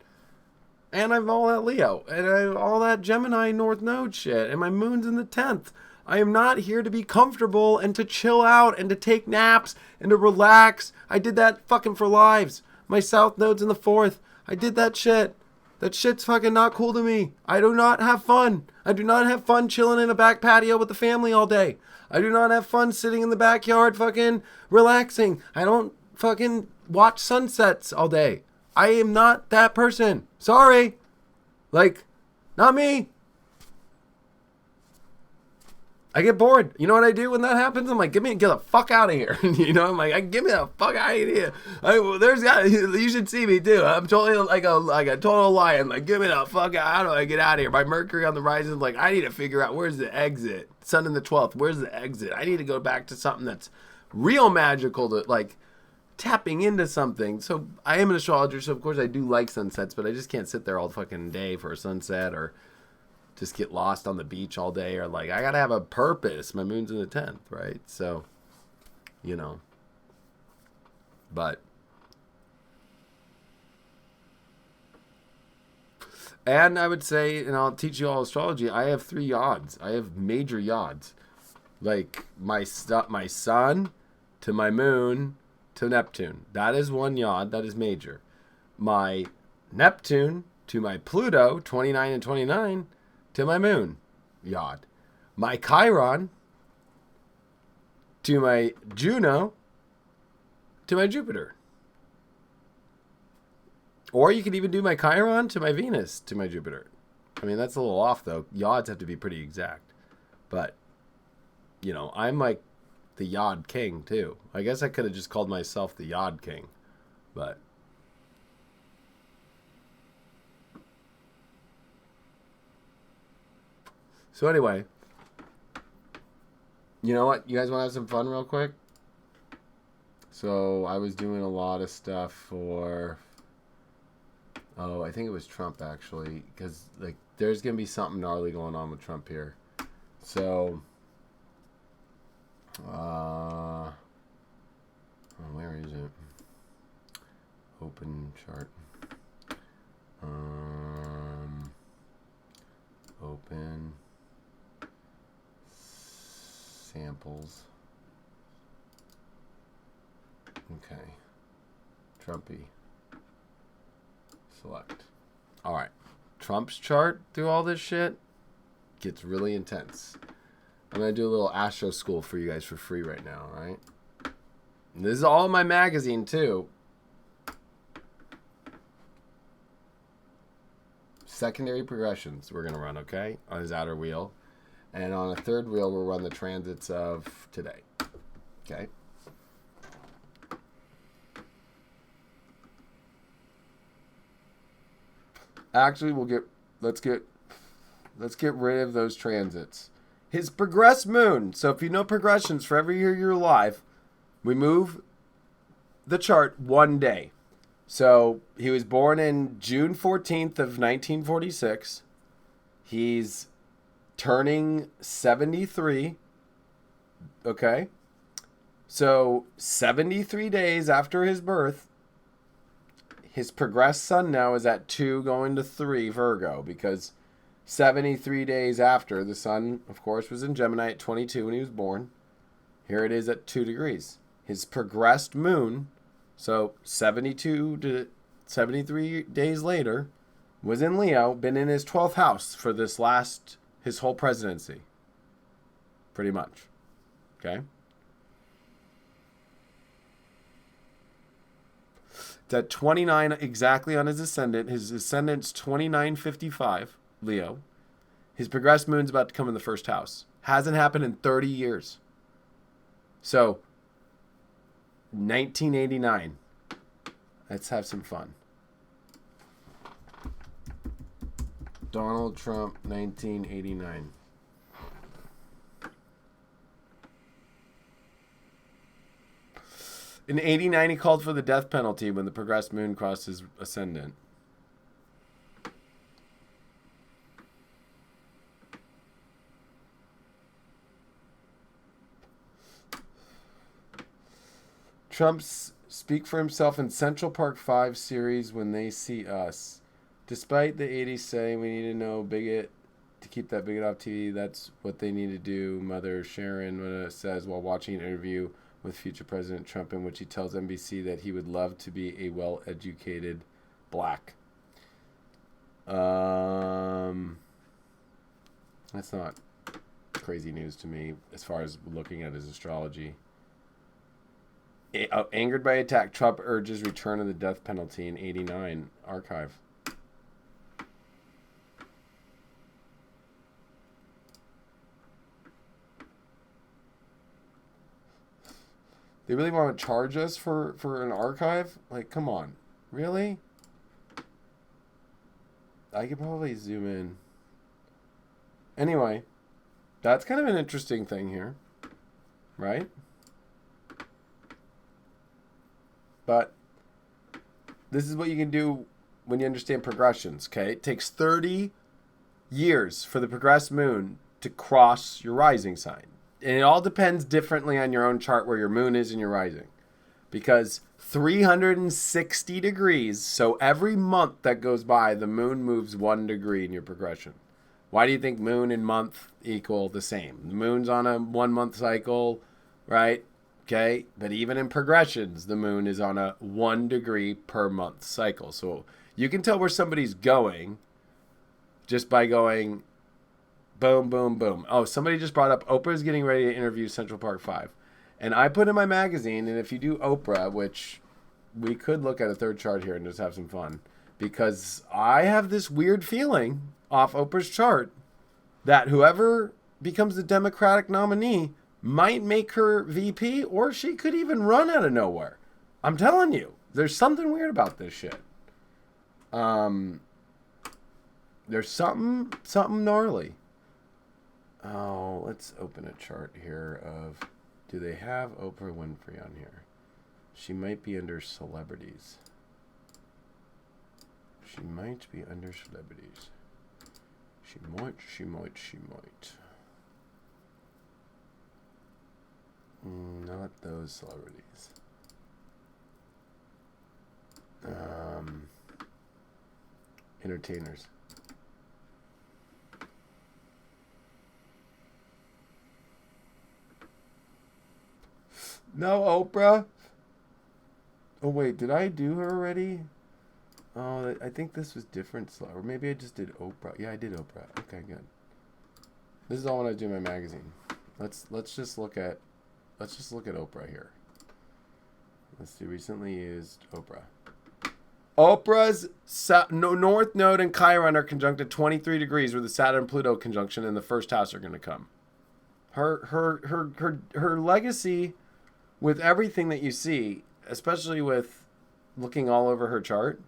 And I have all that Leo. And I have all that Gemini North Node shit. And my moon's in the 10th. I am not here to be comfortable and to chill out and to take naps and to relax. I did that fucking for lives. My South Node's in the 4th. I did that shit. That shit's fucking not cool to me. I do not have fun. I do not have fun chilling in a back patio with the family all day. I do not have fun sitting in the backyard fucking relaxing. I don't fucking watch sunsets all day. I am not that person. Sorry. Like, not me. I get bored. You know what I do when that happens? I'm like, get the fuck out of here. You know, I'm like, give me the fuck out of here. There's guys, you should see me too. I'm totally like a total lion. Like, get me the fuck out. How do I get out of here? My Mercury on the horizon, like, I need to figure out where's the exit. Sun in the 12th, where's the exit? I need to go back to something that's real magical, to like tapping into something. So I am an astrologer, so of course I do like sunsets, but I just can't sit there all fucking day for a sunset, or just get lost on the beach all day, or like, I gotta have a purpose. My moon's in the 10th, right? So, you know, but, and I would say, and I'll teach you all astrology, I have 3 yods. I have major yods. Like my sun to my moon to Neptune. That is 1 yod. That is major. My Neptune to my Pluto, 29 and 29, to my moon, yod. My Chiron to my Juno to my Jupiter. Or you could even do my Chiron to my Venus to my Jupiter. I mean, that's a little off, though. Yods have to be pretty exact. But, you know, I'm like the yod king, too. I guess I could have just called myself the yod king. But so anyway, you know what? You guys want to have some fun real quick? So I was doing a lot of stuff for, I think it was Trump, actually, because like there's going to be something gnarly going on with Trump here. So, where is it? Open chart. Open samples. Okay. Trumpy. Select. All right. Trump's chart through all this shit gets really intense. I'm going to do a little astro school for you guys for free right now, all right? And this is all in my magazine, too. Secondary progressions we're going to run, okay? On his outer wheel. And on a third wheel, we'll run the transits of today. Okay? Actually, let's get rid of those transits. His progressed moon. So if you know progressions for every year you're alive, we move the chart 1 day. So he was born in June 14th of 1946. He's turning 73. Okay. So 73 days after his birth, his progressed sun now is at 2 going to 3 Virgo, because 73 days after, the sun, of course, was in Gemini at 22 when he was born. Here it is at 2 degrees. His progressed moon, so 72 to 73 days later, was in Leo, been in his 12th house for his whole presidency. Pretty much. Okay? It's at 29 exactly on his ascendant. His ascendant's 2955, Leo. His progressed moon's about to come in the 1st house. Hasn't happened in 30 years. So, 1989. Let's have some fun. Donald Trump, 1989. In 89, he called for the death penalty when the progressed moon crossed his ascendant. Trump's speak for himself in Central Park 5 series When They See Us. Despite the 80s saying we need to know bigot to keep that bigot off TV, that's what they need to do, Mother Sharon says while watching an interview with future President Trump in which he tells NBC that he would love to be a well-educated black. That's not crazy news to me as far as looking at his astrology. Angered by attack, Trump urges return of the death penalty in 89 archive. They really want to charge us for an archive? Like, come on. Really? I could probably zoom in. Anyway, that's kind of an interesting thing here. Right? But this is what you can do when you understand progressions, okay? It takes 30 years for the progressed moon to cross your rising sign. And it all depends differently on your own chart where your moon is and your rising. Because 360 degrees, so every month that goes by, the moon moves 1 degree in your progression. Why do you think moon and month equal the same? The moon's on a 1-month cycle, right? Okay, but even in progressions, the moon is on a 1 degree per month cycle. So you can tell where somebody's going just by going boom, boom, boom. Oh, somebody just brought up Oprah's getting ready to interview Central Park 5. And I put in my magazine, and if you do Oprah, which we could look at a third chart here and just have some fun, because I have this weird feeling off Oprah's chart that whoever becomes the Democratic nominee might make her VP, or she could even run out of nowhere. I'm telling you, there's something weird about this shit. There's something gnarly. Oh, let's open a chart here of, do they have Oprah Winfrey on here? She might be under celebrities. She might be under celebrities. She might. Not those celebrities. Entertainers. No, Oprah. Oh, wait, did I do her already? Oh, I think this was different. Or maybe I just did Oprah. Yeah, I did Oprah. Okay, good. This is all when I do my magazine. Let's just look at Oprah here. Let's see, recently used Oprah. Oprah's North Node and Chiron are conjunct at 23 degrees, where the Saturn-Pluto conjunction in the first house are going to come. Her legacy with everything that you see, especially with looking all over her chart,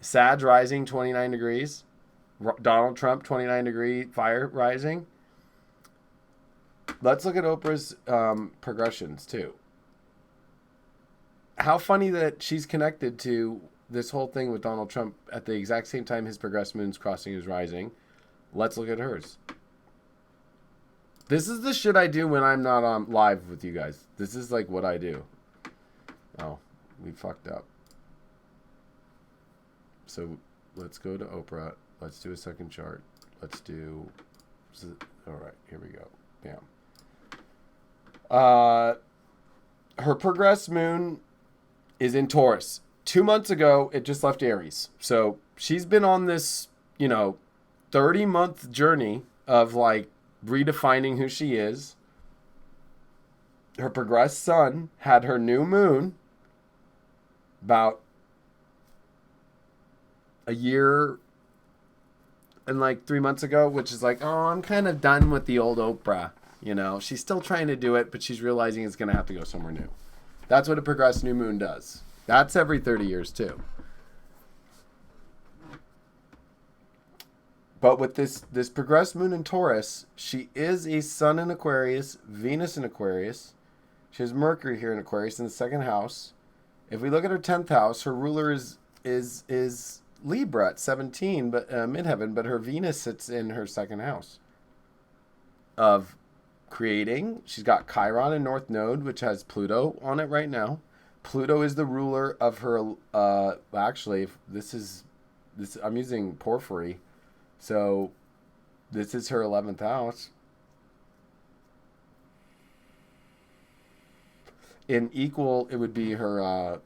Sag rising 29 degrees, Donald Trump 29 degree fire rising. Let's look at Oprah's progressions too. How funny that she's connected to this whole thing with Donald Trump at the exact same time his progressed moon's crossing his rising. Let's look at hers. This is the shit I do when I'm not on live with you guys. This is like what I do. Oh, we fucked up. So let's go to Oprah. Let's do a second chart. Let's do... All right, here we go. Bam. Her progressed moon is in Taurus. 2 months ago, it just left Aries. So she's been on this, 30-month journey of like redefining who she is. Her progressed sun had her new moon about a year and like 3 months ago, which is like, oh, I'm kind of done with the old Oprah. She's still trying to do it, but she's realizing it's going to have to go somewhere new. That's what a progressed new moon does. That's every 30 years too. But with this progressed moon in Taurus, she is a sun in Aquarius, Venus in Aquarius. She has Mercury here in Aquarius in the second house. If we look at her 10th house, her ruler is Libra at 17, but midheaven, but her Venus sits in her second house of creating. She's got Chiron in North Node, which has Pluto on it right now. Pluto is the ruler of her. Actually, I'm using Porphyry, so this is her 11th house. In equal, it would be her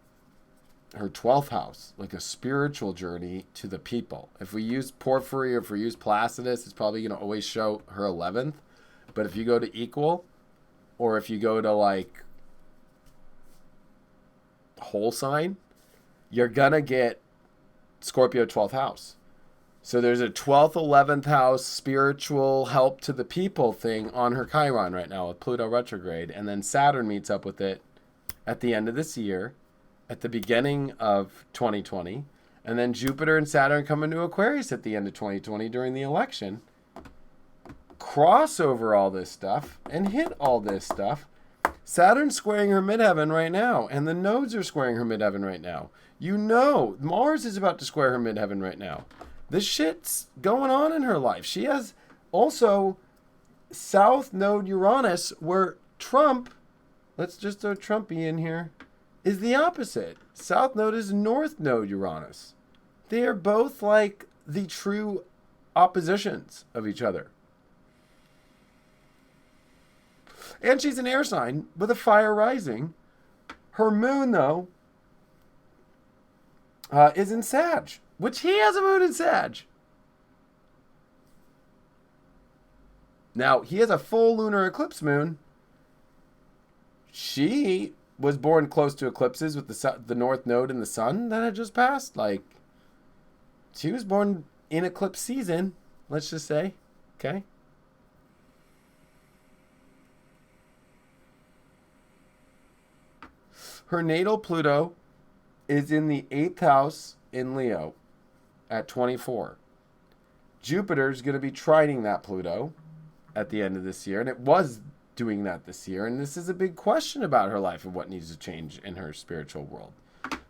12th house, like a spiritual journey to the people. If we use Porphyry or if we use Placidus, it's probably going to always show her 11th. But if you go to equal, or if you go to like whole sign, you're going to get Scorpio 12th house. So there's a 12th, 11th house spiritual help to the people thing on her Chiron right now with Pluto retrograde. And then Saturn meets up with it at the end of this year, at the beginning of 2020. And then Jupiter and Saturn come into Aquarius at the end of 2020 during the election. Cross over all this stuff and hit all this stuff. Saturn's squaring her midheaven right now, and the nodes are squaring her midheaven right now. You know, Mars is about to square her midheaven right now. This shit's going on in her life. She has also South Node Uranus, where Trump, let's just throw Trumpy in here, is the opposite. South Node is North Node Uranus. They are both like the true oppositions of each other. And she's an air sign with a fire rising. Her moon, though, is in Sag, which he has a moon in Sag. Now, he has a full lunar eclipse moon. She was born close to eclipses with the North Node and the Sun that had just passed. Like, she was born in eclipse season, let's just say. Okay? Her natal Pluto is in the 8th house in Leo at 24. Jupiter's going to be trining that Pluto at the end of this year, and it was doing that this year, and this is a big question about her life and what needs to change in her spiritual world.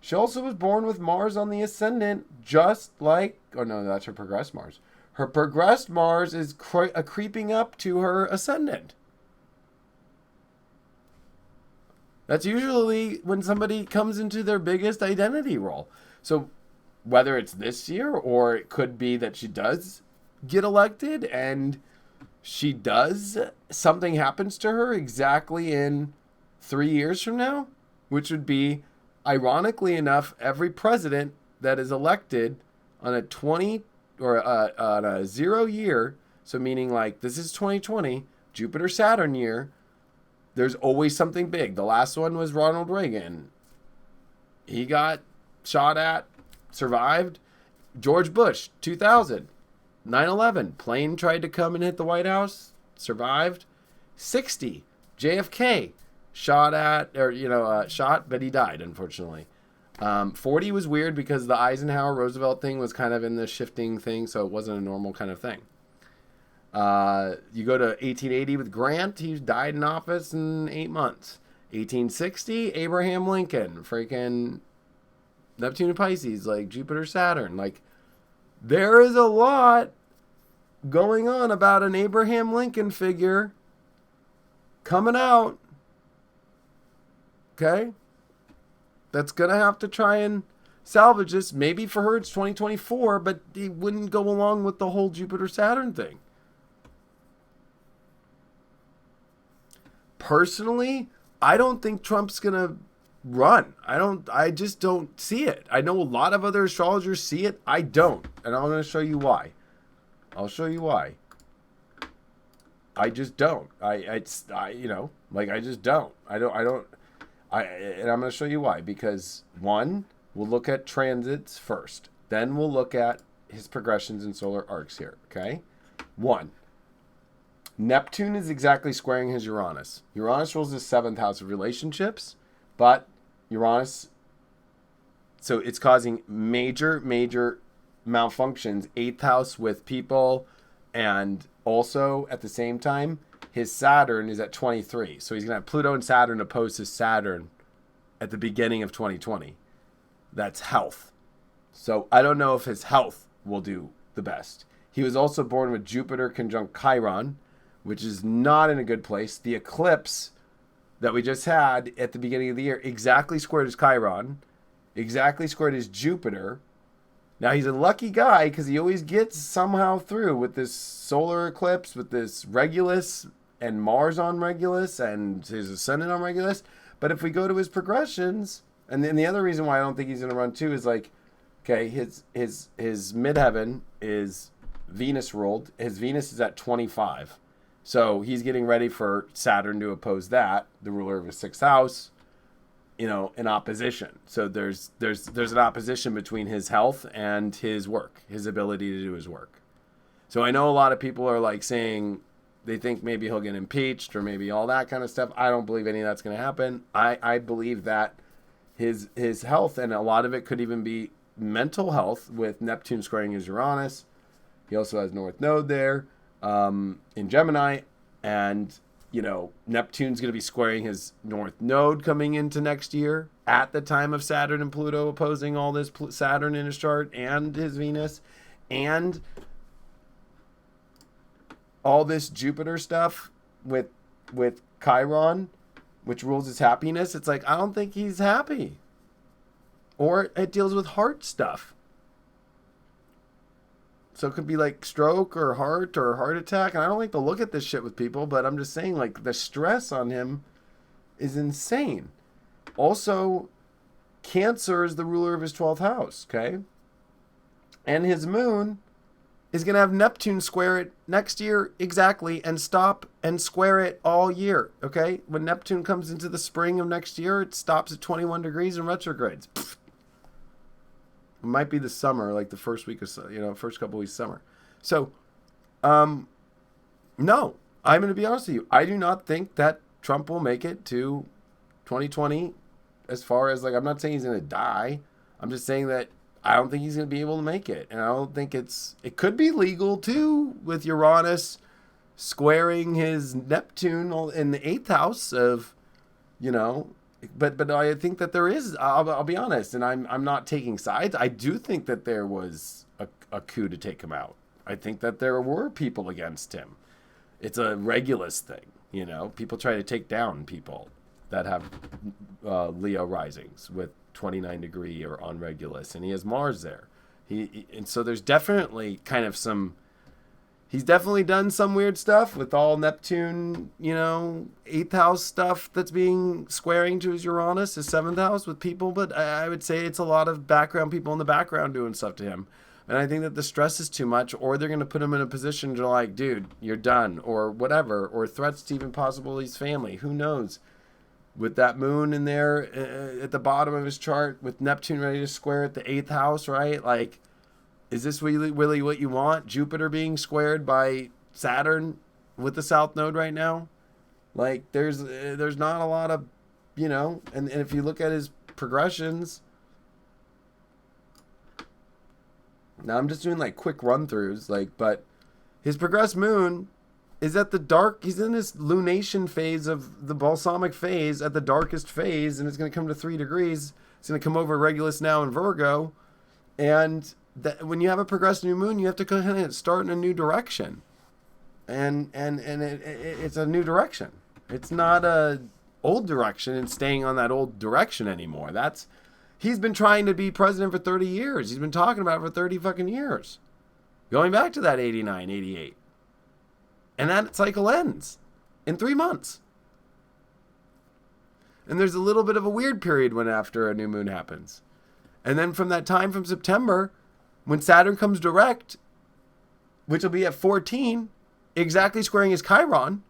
She also was born with Mars on the ascendant, just like, oh no, that's her progressed Mars. Her progressed Mars is creeping up to her ascendant. That's usually when somebody comes into their biggest identity role. So whether it's this year or it could be that she does get elected and something happens to her exactly in 3 years from now, which would be, ironically enough, every president that is elected on a 20 or on a 0 year, so meaning like this is 2020, Jupiter Saturn year, there's always something big. The last one was Ronald Reagan. He got shot at, survived. George Bush, 2000. 9/11. Plane tried to come and hit the White House, survived. 60. JFK, shot, but he died, unfortunately. 40 was weird because the Eisenhower-Roosevelt thing was kind of in the shifting thing, so it wasn't a normal kind of thing. You go to 1880 with Grant. He died in office in 8 months. 1860, Abraham Lincoln. Freaking Neptune and Pisces, like Jupiter, Saturn. Like, there is a lot going on about an Abraham Lincoln figure coming out. Okay? That's going to have to try and salvage this. Maybe for her it's 2024, but it wouldn't go along with the whole Jupiter, Saturn thing. Personally, I don't think Trump's going to run. I just don't see it. I know a lot of other astrologers see it. I don't. And I'm going to show you why. I'll show you why. I just don't. I just don't. And I'm going to show you why. Because one, we'll look at transits first. Then we'll look at his progressions in solar arcs here. Okay? One, Neptune is exactly squaring his Uranus. Uranus rules the 7th house of relationships, but Uranus, so it's causing major malfunctions. 8th house with people, and also at the same time, his Saturn is at 23. So he's going to have Pluto and Saturn opposed to Saturn at the beginning of 2020. That's health. So I don't know if his health will do the best. He was also born with Jupiter conjunct Chiron, which is not in a good place. The eclipse that we just had at the beginning of the year exactly squared his Chiron, exactly squared his Jupiter. Now, he's a lucky guy because he always gets somehow through with this solar eclipse, with this Regulus and Mars on Regulus and his ascendant on Regulus. But if we go to his progressions, and then the other reason why I don't think he's going to run too is like, okay, his midheaven is Venus ruled. His Venus is at 25. So he's getting ready for Saturn to oppose that, the ruler of his sixth house, you know, in opposition. So there's an opposition between his health and his work, his ability to do his work. So I know a lot of people are like saying they think maybe he'll get impeached or maybe all that kind of stuff. I don't believe any of that's going to happen. I believe that his health, and a lot of it could even be mental health with Neptune squaring his Uranus. He also has North Node there in Gemini, and you know, Neptune's going to be squaring his North Node coming into next year at the time of Saturn and Pluto opposing all this Saturn in his chart and his Venus and all this Jupiter stuff with Chiron, which rules his happiness. It's like, I don't think he's happy. Or it deals with heart stuff. So it could be like stroke or heart attack. And I don't like to look at this shit with people, but I'm just saying, like, the stress on him is insane. Also, Cancer is the ruler of his 12th house, okay? And his moon is going to have Neptune square it next year exactly and stop and square it all year, okay? When Neptune comes into the spring of next year, it stops at 21 degrees and retrogrades. Pfft. It might be the summer, like the first week of, first couple weeks of summer. So, no, I'm going to be honest with you. I do not think that Trump will make it to 2020 as far as, like, I'm not saying he's going to die. I'm just saying that I don't think he's going to be able to make it. And I don't think it could be legal too with Uranus squaring his Neptune in the 8th house of, but I think that there is, I'll be honest, and I'm not taking sides. I do think that there was a coup to take him out. I think that there were people against him. It's a Regulus thing, people try to take down people that have Leo risings with 29 degree or on Regulus, and he has Mars there. And so there's definitely kind of he's definitely done some weird stuff with all Neptune, 8th house stuff that's being squaring to his Uranus, his 7th house with people. But I would say it's a lot of background people in the background doing stuff to him. And I think that the stress is too much, or they're going to put him in a position to like, dude, you're done, or whatever, or threats to even possibly his family. Who knows? With that moon in there at the bottom of his chart, with Neptune ready to square at the 8th house, right? Like, is this really what you want? Jupiter being squared by Saturn with the South Node right now? Like, there's not a lot of, and if you look at his progressions, now I'm just doing like quick run-throughs, but his progressed moon is at the dark, he's in this lunation phase of the balsamic phase at the darkest phase, and it's going to come to 3 degrees. It's going to come over Regulus now in Virgo, and that when you have a progressed new moon, you have to kind of start in a new direction, and it's a new direction. It's not a old direction and staying on that old direction anymore. He's been trying to be president for 30 years. He's been talking about it for 30 fucking years, going back to that 89, 88, and that cycle ends in 3 months. And there's a little bit of a weird period when after a new moon happens, and then from that time from September, when Saturn comes direct, which will be at 14, exactly squaring his Chiron.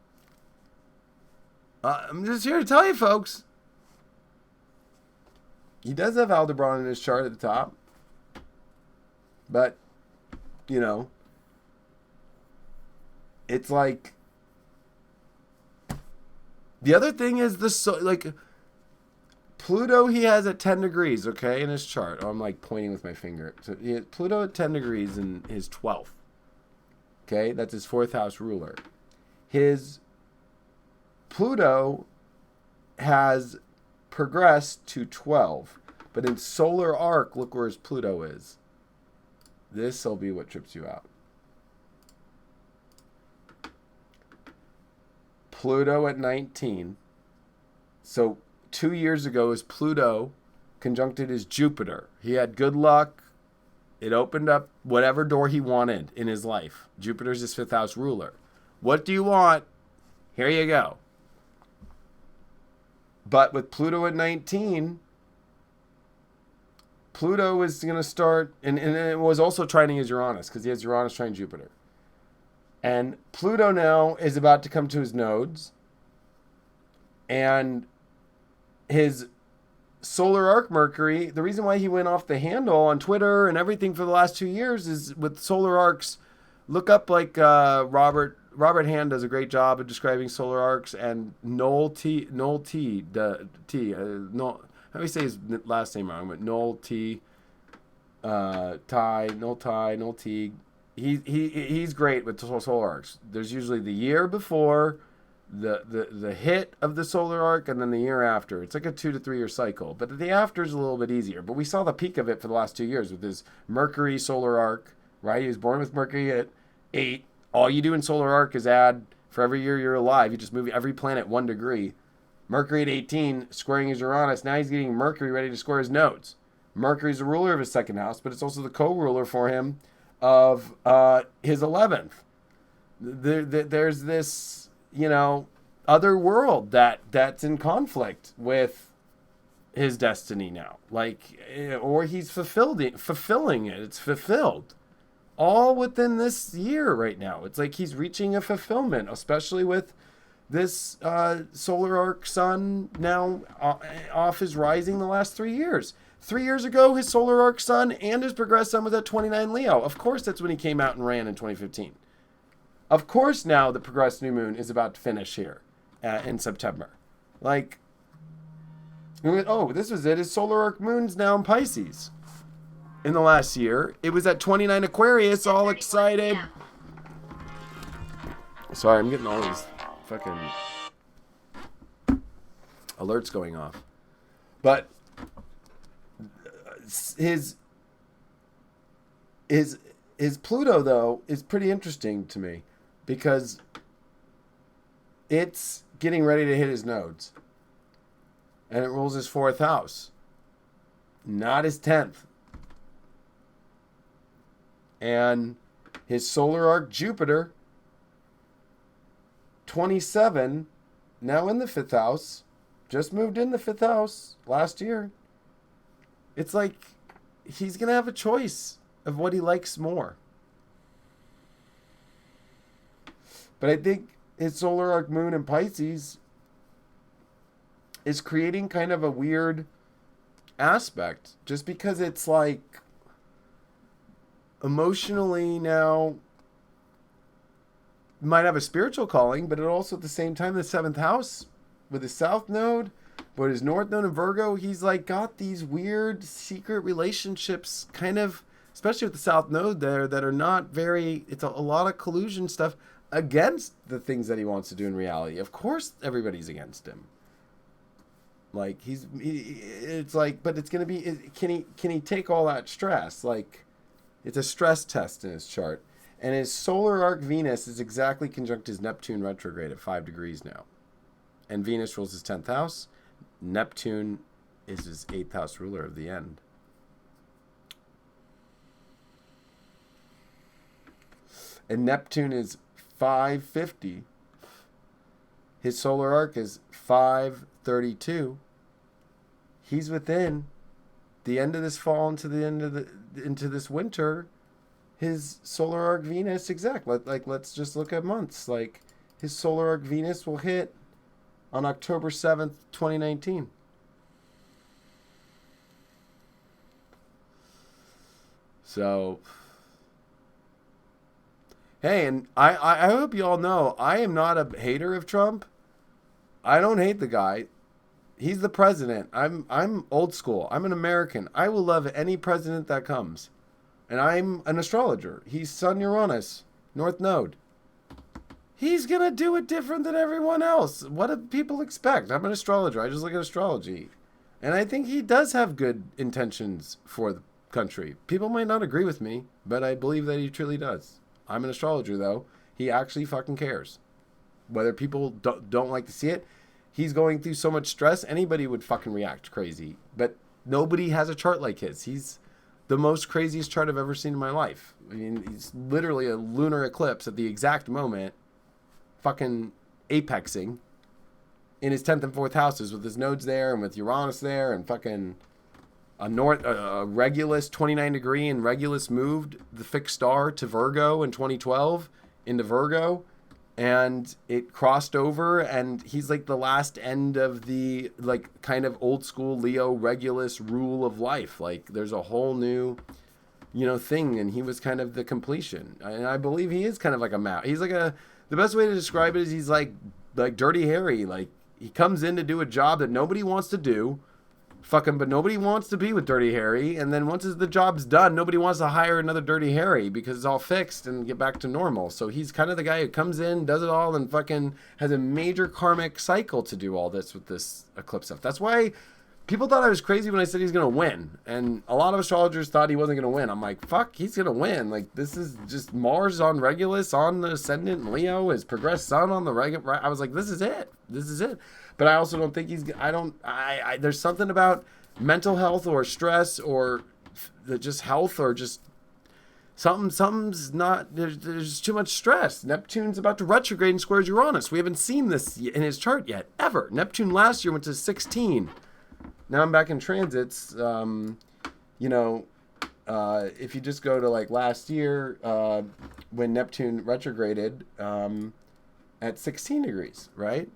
I'm just here to tell you, folks. He does have Aldebaran in his chart at the top. But, it's like... The other thing is Pluto he has at 10 degrees, okay, in his chart. Oh, I'm like pointing with my finger. So he has Pluto at 10 degrees in his 12th. Okay, that's his 4th house ruler. His Pluto has progressed to 12. But in solar arc, look where his Pluto is. This will be what trips you out. Pluto at 19. So 2 years ago, his Pluto conjuncted his Jupiter. He had good luck. It opened up whatever door he wanted in his life. Jupiter's his 5th house ruler. What do you want? Here you go. But with Pluto at 19, Pluto is going to start, and it was also trining his Uranus, because he has Uranus trine Jupiter. And Pluto now is about to come to his nodes, and his solar arc Mercury, the reason why he went off the handle on Twitter and everything for the last 2 years is with solar arcs. Look up like Robert Hand does a great job of describing solar arcs, and Noel T. How do you say his last name wrong? But Noel T. Noel T. He's great with solar arcs. There's usually the year before, the hit of the solar arc, and then the year after. It's like a 2 to 3 year cycle, but the after is a little bit easier. But we saw the peak of it for the last 2 years with his Mercury solar arc. Right, he was born with Mercury at 8. All you do in solar arc is add, for every year you're alive, you just move every planet 1 degree. Mercury at 18, squaring his Uranus. Now he's getting Mercury ready to square his nodes. Mercury's the ruler of his 2nd house, but it's also the co-ruler for him of his 11th. There's this, other world that's in conflict with his destiny now. Or he's fulfilling it. It's fulfilled. All within this year right now. It's like he's reaching a fulfillment, especially with this solar arc sun now off his rising the last 3 years. 3 years ago, his solar arc sun and his progressed sun was at 29 Leo. Of course, that's when he came out and ran in 2015. Of course, now the progressed new moon is about to finish here in September. This was it. His solar arc moon's now in Pisces. In the last year, it was at 29 Aquarius, all excited. Sorry, I'm getting all these fucking alerts going off. But his Pluto, though, is pretty interesting to me because it's getting ready to hit his nodes. And it rules his 4th house, not his 10th. And his solar arc Jupiter, 27, now in the 5th house, just moved in the 5th house last year. It's like he's going to have a choice of what he likes more. But I think his solar arc moon in Pisces is creating kind of a weird aspect just because it's like emotionally now might have a spiritual calling, but it also at the same time the 7th house with his south node, but his north node in Virgo, he's like got these weird secret relationships kind of, especially with the south node there, that are not very, it's a lot of collusion stuff against the things that he wants to do in reality. Of course everybody's against him. Like it's like, but it's going to be, can he take all that stress? Like, it's a stress test in his chart. And his solar arc Venus is exactly conjunct his Neptune retrograde at 5 degrees now. And Venus rules his 10th house. Neptune is his 8th house ruler of the end. And Neptune is 550. His solar arc is 532. He's within the end of this fall into this winter. His solar arc Venus, let's just look at months. Like, his solar arc Venus will hit on October 7th, 2019. So, hey, and I hope you all know, I am not a hater of Trump. I don't hate the guy. He's the president. I'm old school. I'm an American. I will love any president that comes. And I'm an astrologer. He's Sun Uranus, North Node. He's going to do it different than everyone else. What do people expect? I'm an astrologer. I just look at astrology. And I think he does have good intentions for the country. People might not agree with me, but I believe that he truly does. I'm an astrologer, though. He actually fucking cares. Whether people don't like to see it. he's going through so much stress, anybody would fucking react crazy. But nobody has a chart like his. He's the most craziest chart I've ever seen in my life. I mean, he's literally a lunar eclipse at the exact moment, fucking apexing in his 10th and 4th houses with his nodes there and with Uranus there and fucking a Regulus 29 degree, and Regulus moved the fixed star to Virgo in 2012 into Virgo, and it crossed over, and he's like the last end of the like kind of old school Leo Regulus rule of life. Like there's a whole new, thing, and he was kind of the completion. And I believe he is kind of like a map. He's like the best way to describe it is he's like Dirty Harry. Like he comes in to do a job that nobody wants to do. But nobody wants to be with Dirty Harry, and then once the job's done, nobody wants to hire another Dirty Harry because it's all fixed and get back to normal. So he's kind of the guy who comes in, does it all, and fucking has a major karmic cycle to do all this with this eclipse stuff. That's why people thought I was crazy when I said he's going to win, and a lot of astrologers thought he wasn't going to win. I'm like, fuck, he's going to win. Like, this is just Mars on Regulus, on the ascendant in Leo, his progressed sun on the Regulus. I was like, this is it. This is it. But I also don't think there's something about mental health or stress or just health or just something's not, there's too much stress. Neptune's about to retrograde and squares Uranus. We haven't seen this in his chart yet, ever. Neptune last year went to 16. Now I'm back in transits. If you just go to like last year, when Neptune retrograded at 16 degrees, right?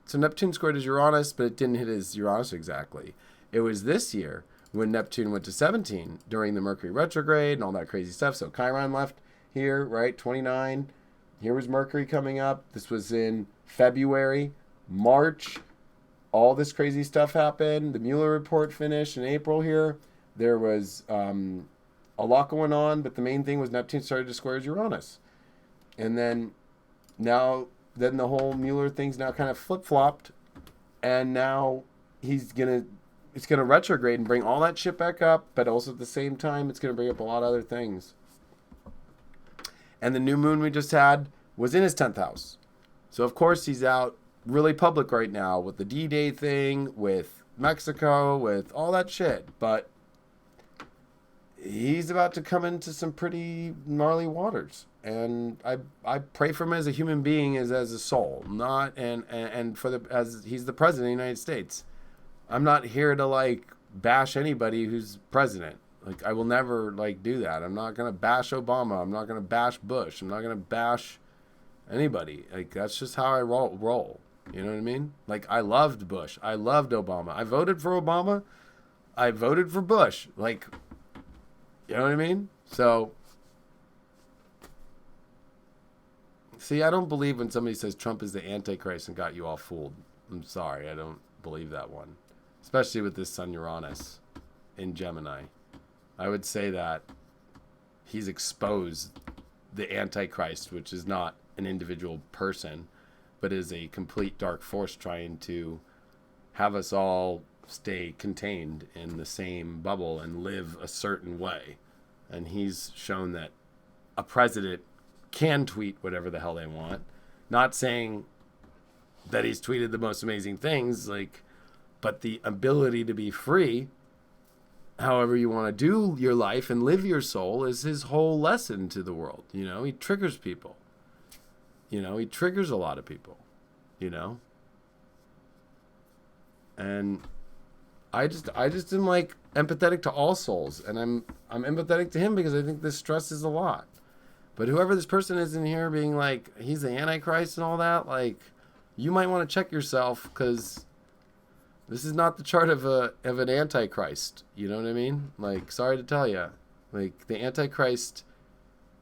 So Neptune squared his Uranus, but it didn't hit his Uranus exactly. It was this year when Neptune went to 17 during the Mercury retrograde and all that crazy stuff. So Chiron left here, right? 29. Here was Mercury coming up. This was in February, March. All this crazy stuff happened. The Mueller report finished in April here. There was a lot going on, but the main thing was Neptune started to square his Uranus. And then then the whole Mueller thing's now kind of flip-flopped, and now it's gonna retrograde and bring all that shit back up, but also at the same time it's gonna bring up a lot of other things. And the new moon we just had was in his 10th house. So of course he's out really public right now with the D-Day thing, with Mexico, with all that shit, but he's about to come into some pretty gnarly waters. And I pray for him as a human being, as a soul, not and as he's the president of the United States. I'm not here to like bash anybody who's president. Like I will never like do that. I'm not gonna bash Obama. I'm not gonna bash Bush. I'm not gonna bash anybody. Like that's just how I roll. You know what I mean? Like I loved Bush. I loved Obama. I voted for Obama. I voted for Bush. Like, you know what I mean? So. See, I don't believe when somebody says Trump is the Antichrist and got you all fooled. I'm sorry, I don't believe that one. Especially with this Sun Uranus in Gemini. I would say that he's exposed the Antichrist, which is not an individual person, but is a complete dark force trying to have us all stay contained in the same bubble and live a certain way. And he's shown that a president can tweet whatever the hell they want. Not saying that he's tweeted the most amazing things, but the ability to be free, however you want to do your life and live your soul, is his whole lesson to the world. He triggers people. He triggers a lot of people. And I just am like empathetic to all souls, and I'm empathetic to him because I think this stress is a lot. But whoever this person is in here being like, he's the Antichrist and all that, like, you might want to check yourself, because this is not the chart of an Antichrist. You know what I mean? Like, sorry to tell you. Like, the Antichrist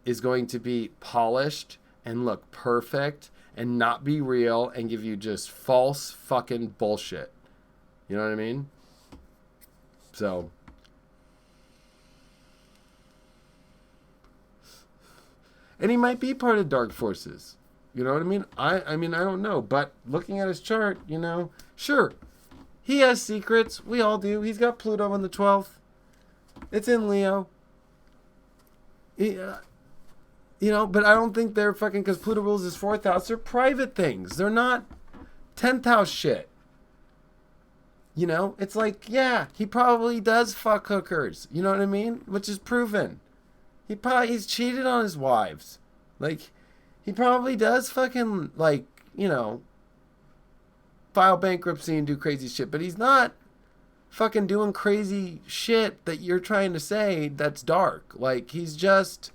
is going to be polished and look perfect and not be real and give you just false fucking bullshit. You know what I mean? So... And he might be part of dark forces. You know what I mean? I mean, I don't know. But looking at his chart, sure. He has secrets. We all do. He's got Pluto on the 12th. It's in Leo. But I don't think they're fucking... Because Pluto rules his 4th house. They're private things. They're not 10th house shit. You know, it's like, yeah, he probably does fuck hookers. You know what I mean? Which is proven. He's cheated on his wives. Like, he probably does fucking, like, you know, file bankruptcy and do crazy shit. But he's not fucking doing crazy shit that you're trying to say that's dark. Like, he's just...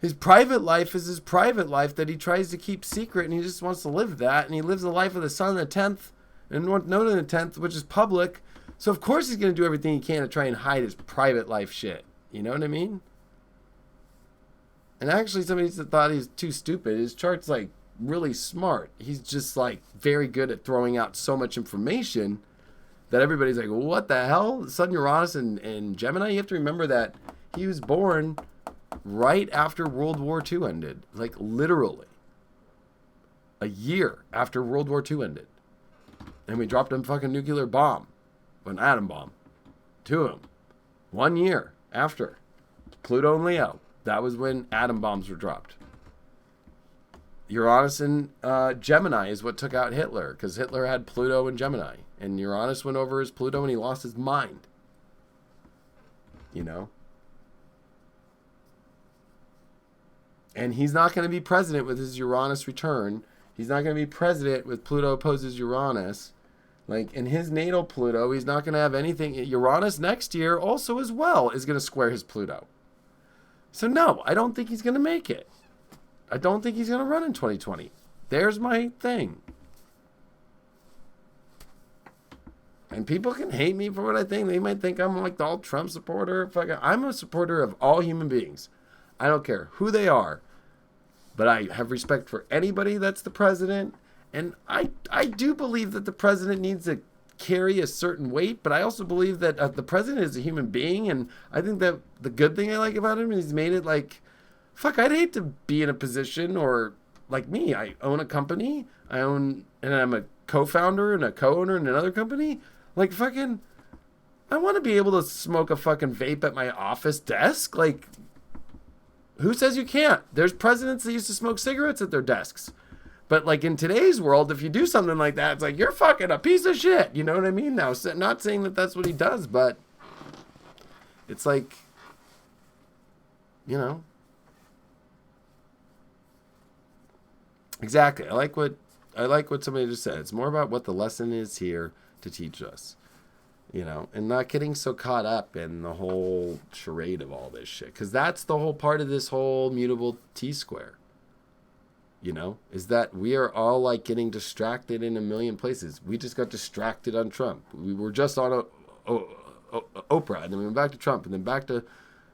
His private life is his private life that he tries to keep secret, and he just wants to live that. And he lives the life of the sun of the 10th and North Node in the 10th, which is public. So, of course, he's going to do everything he can to try and hide his private life shit. You know what I mean? And actually, somebody thought he's too stupid. His chart's, like, really smart. He's just, like, very good at throwing out so much information that everybody's like, what the hell? Sun Uranus and Gemini? You have to remember that he was born right after World War II ended. Like, literally. A year after World War II ended. And we dropped a fucking nuclear bomb. An atom bomb. To him. 1 year after. Pluto and Leo. That was when atom bombs were dropped. Uranus and Gemini is what took out Hitler. Because Hitler had Pluto and Gemini. And Uranus went over his Pluto and he lost his mind. You know? And he's not going to be president with his Uranus return. He's not going to be president with Pluto opposes Uranus. Like, in his natal Pluto, he's not going to have anything. Uranus next year also as well is going to square his Pluto. So, no, I don't think he's going to make it. I don't think he's going to run in 2020. There's my thing. And people can hate me for what I think. They might think I'm like the all Trump supporter. I'm a supporter of all human beings. I don't care who they are. But I have respect for anybody that's the president. And I do believe that the president needs to carry a certain weight. But I also believe that the president is a human being. And I think that the good thing I like about him is he's made it like, fuck, I'd hate to be in a position or like me. I own a company. And I'm a co-founder and a co-owner in another company. Like, fucking, I want to be able to smoke a fucking vape at my office desk. Like, who says you can't? There's presidents that used to smoke cigarettes at their desks. But, like, in today's world, if you do something like that, it's like, you're fucking a piece of shit. You know what I mean? Now, not saying that that's what he does, but it's like, you know. Exactly. I like what somebody just said. It's more about what the lesson is here to teach us, you know, and not getting so caught up in the whole charade of all this shit. Because that's the whole part of this whole mutable T-square, you know, is that we are all like getting distracted in a million places. We just got distracted on Trump. We were just on Oprah, and then we went back to Trump, and then back to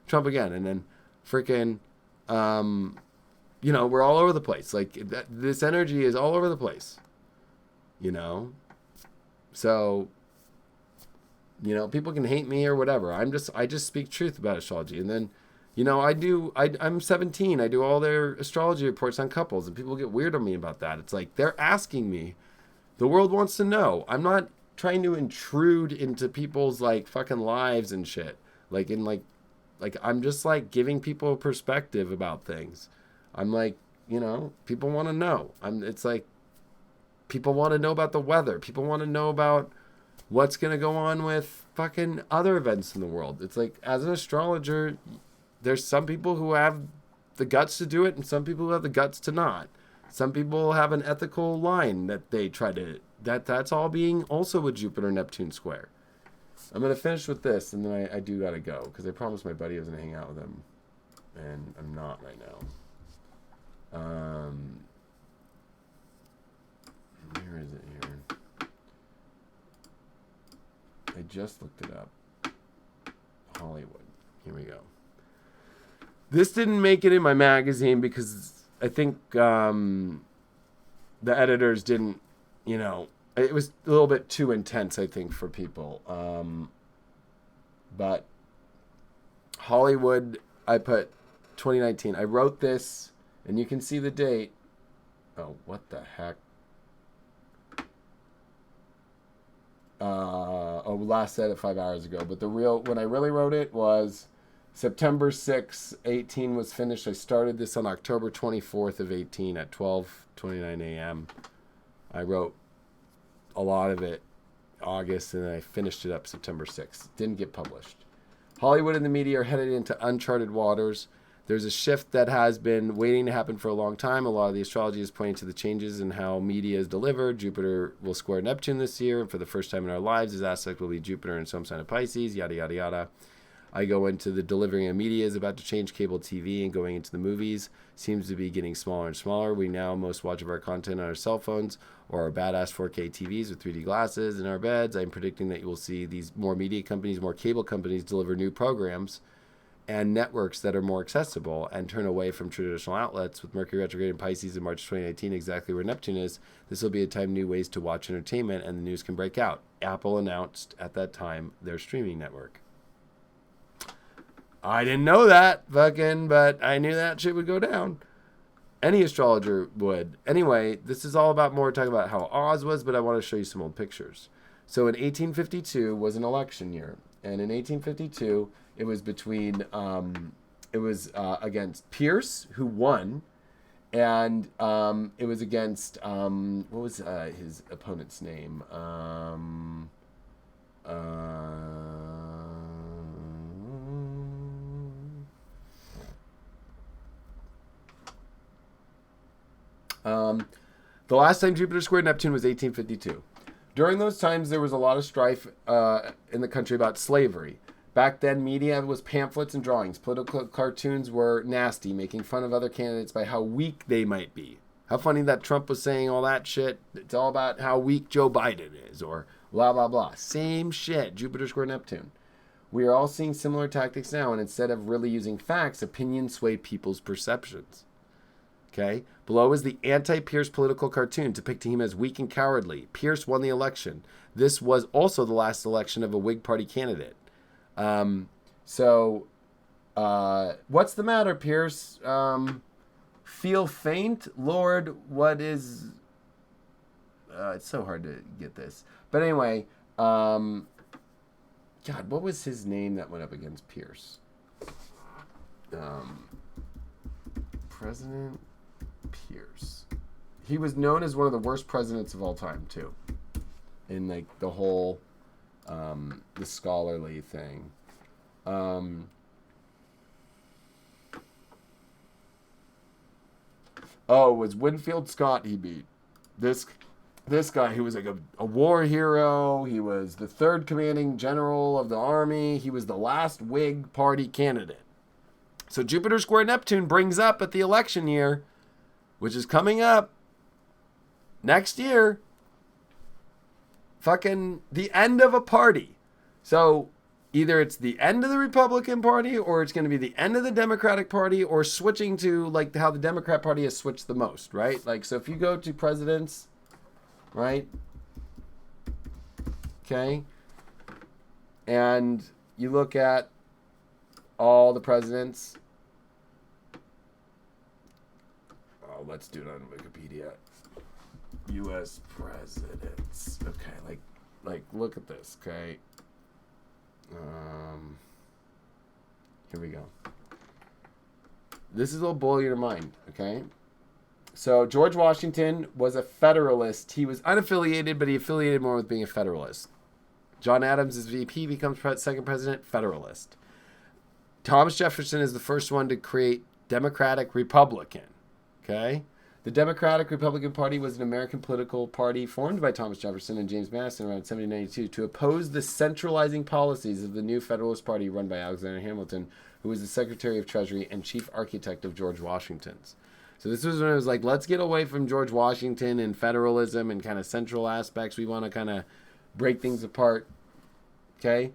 Trump again, and then freaking, you know, we're all over the place. Like, this energy is all over the place, you know. So, you know, people can hate me or whatever. I just speak truth about astrology. And then, you know, I'm 17. I do all their astrology reports on couples, and people get weird on me about that. It's like, they're asking me. The world wants to know. I'm not trying to intrude into people's, like, fucking lives and shit. Like, I'm just, like, giving people a perspective about things. I'm like, you know, people want to know. It's like, people want to know about the weather. People want to know about what's going to go on with fucking other events in the world. It's like, as an astrologer, there's some people who have the guts to do it and some people who have the guts to not. Some people have an ethical line that they try to... That's all being also a Jupiter-Neptune square. I'm going to finish with this, and then I do got to go, because I promised my buddy I was going to hang out with him, and I'm not right now. Where is it here? I just looked it up. Hollywood. Here we go. This didn't make it in my magazine because I think the editors didn't, you know, it was a little bit too intense, I think, for people. But Hollywood, I put 2019. I wrote this, and you can see the date. Oh, what the heck? Last said it 5 hours ago, but when I really wrote it was September 6th, 18 was finished. I started this on October 24th of 18 at 12:29 a.m. I wrote a lot of it August, and then I finished it up September 6th. Didn't get published. Hollywood and the media are headed into uncharted waters. There's a shift that has been waiting to happen for a long time. A lot of the astrology is pointing to the changes in how media is delivered. Jupiter will square Neptune this year, and for the first time in our lives, his aspect will be Jupiter in some sign of Pisces, yada, yada, yada. I go into the delivering of media is about to change cable TV, and going into the movies seems to be getting smaller and smaller. We now most watch of our content on our cell phones or our badass 4K TVs with 3D glasses in our beds. I'm predicting that you will see these more media companies, more cable companies deliver new programs and networks that are more accessible and turn away from traditional outlets. With Mercury retrograde in Pisces in March 2019, exactly where Neptune is, this will be a time new ways to watch entertainment and the news can break out. Apple announced at that time their streaming network. I didn't know that, but I knew that shit would go down. Any astrologer would. Anyway, this is all about more talking about how Oz was, but I want to show you some old pictures. So in 1852 was an election year. And in 1852, it was between, against Pierce, who won. And it was against, what was his opponent's name? The last time Jupiter squared Neptune was 1852. During those times, there was a lot of strife in the country about slavery. Back then, media was pamphlets and drawings. Political cartoons were nasty, making fun of other candidates by how weak they might be. How funny that Trump was saying all that shit. It's all about how weak Joe Biden is, or blah, blah, blah. Same shit, Jupiter squared Neptune. We are all seeing similar tactics now, and instead of really using facts, opinions sway people's perceptions. Okay. Below is the anti-Pierce political cartoon depicting him as weak and cowardly. Pierce won the election. This was also the last election of a Whig Party candidate. What's the matter, Pierce? Feel faint? Lord, what is... it's so hard to get this. But anyway, God, what was his name that went up against Pierce? President... Pierce. He was known as one of the worst presidents of all time, too. In like the whole the scholarly thing. It was Winfield Scott he beat. This guy, he was like a war hero. He was the third commanding general of the army. He was the last Whig Party candidate. So Jupiter square Neptune brings up at the election year, which is coming up next year, fucking the end of a party. So either it's the end of the Republican Party or it's going to be the end of the Democratic Party, or switching to like how the Democrat Party has switched the most, right? Like, so if you go to presidents, right? Okay. And you look at all the presidents. Let's do it on Wikipedia. U.S. presidents. Okay, like look at this. Okay. Here we go. This is will blow your mind. Okay. So George Washington was a Federalist. He was unaffiliated, but he affiliated more with being a Federalist. John Adams is VP, becomes second president, Federalist. Thomas Jefferson is the first one to create Democratic Republican. Okay? The Democratic Republican Party was an American political party formed by Thomas Jefferson and James Madison around 1792 to oppose the centralizing policies of the new Federalist Party run by Alexander Hamilton, who was the Secretary of Treasury and chief architect of George Washington's. So this was when it was like, let's get away from George Washington and federalism and kind of central aspects. We want to kind of break things apart. Okay?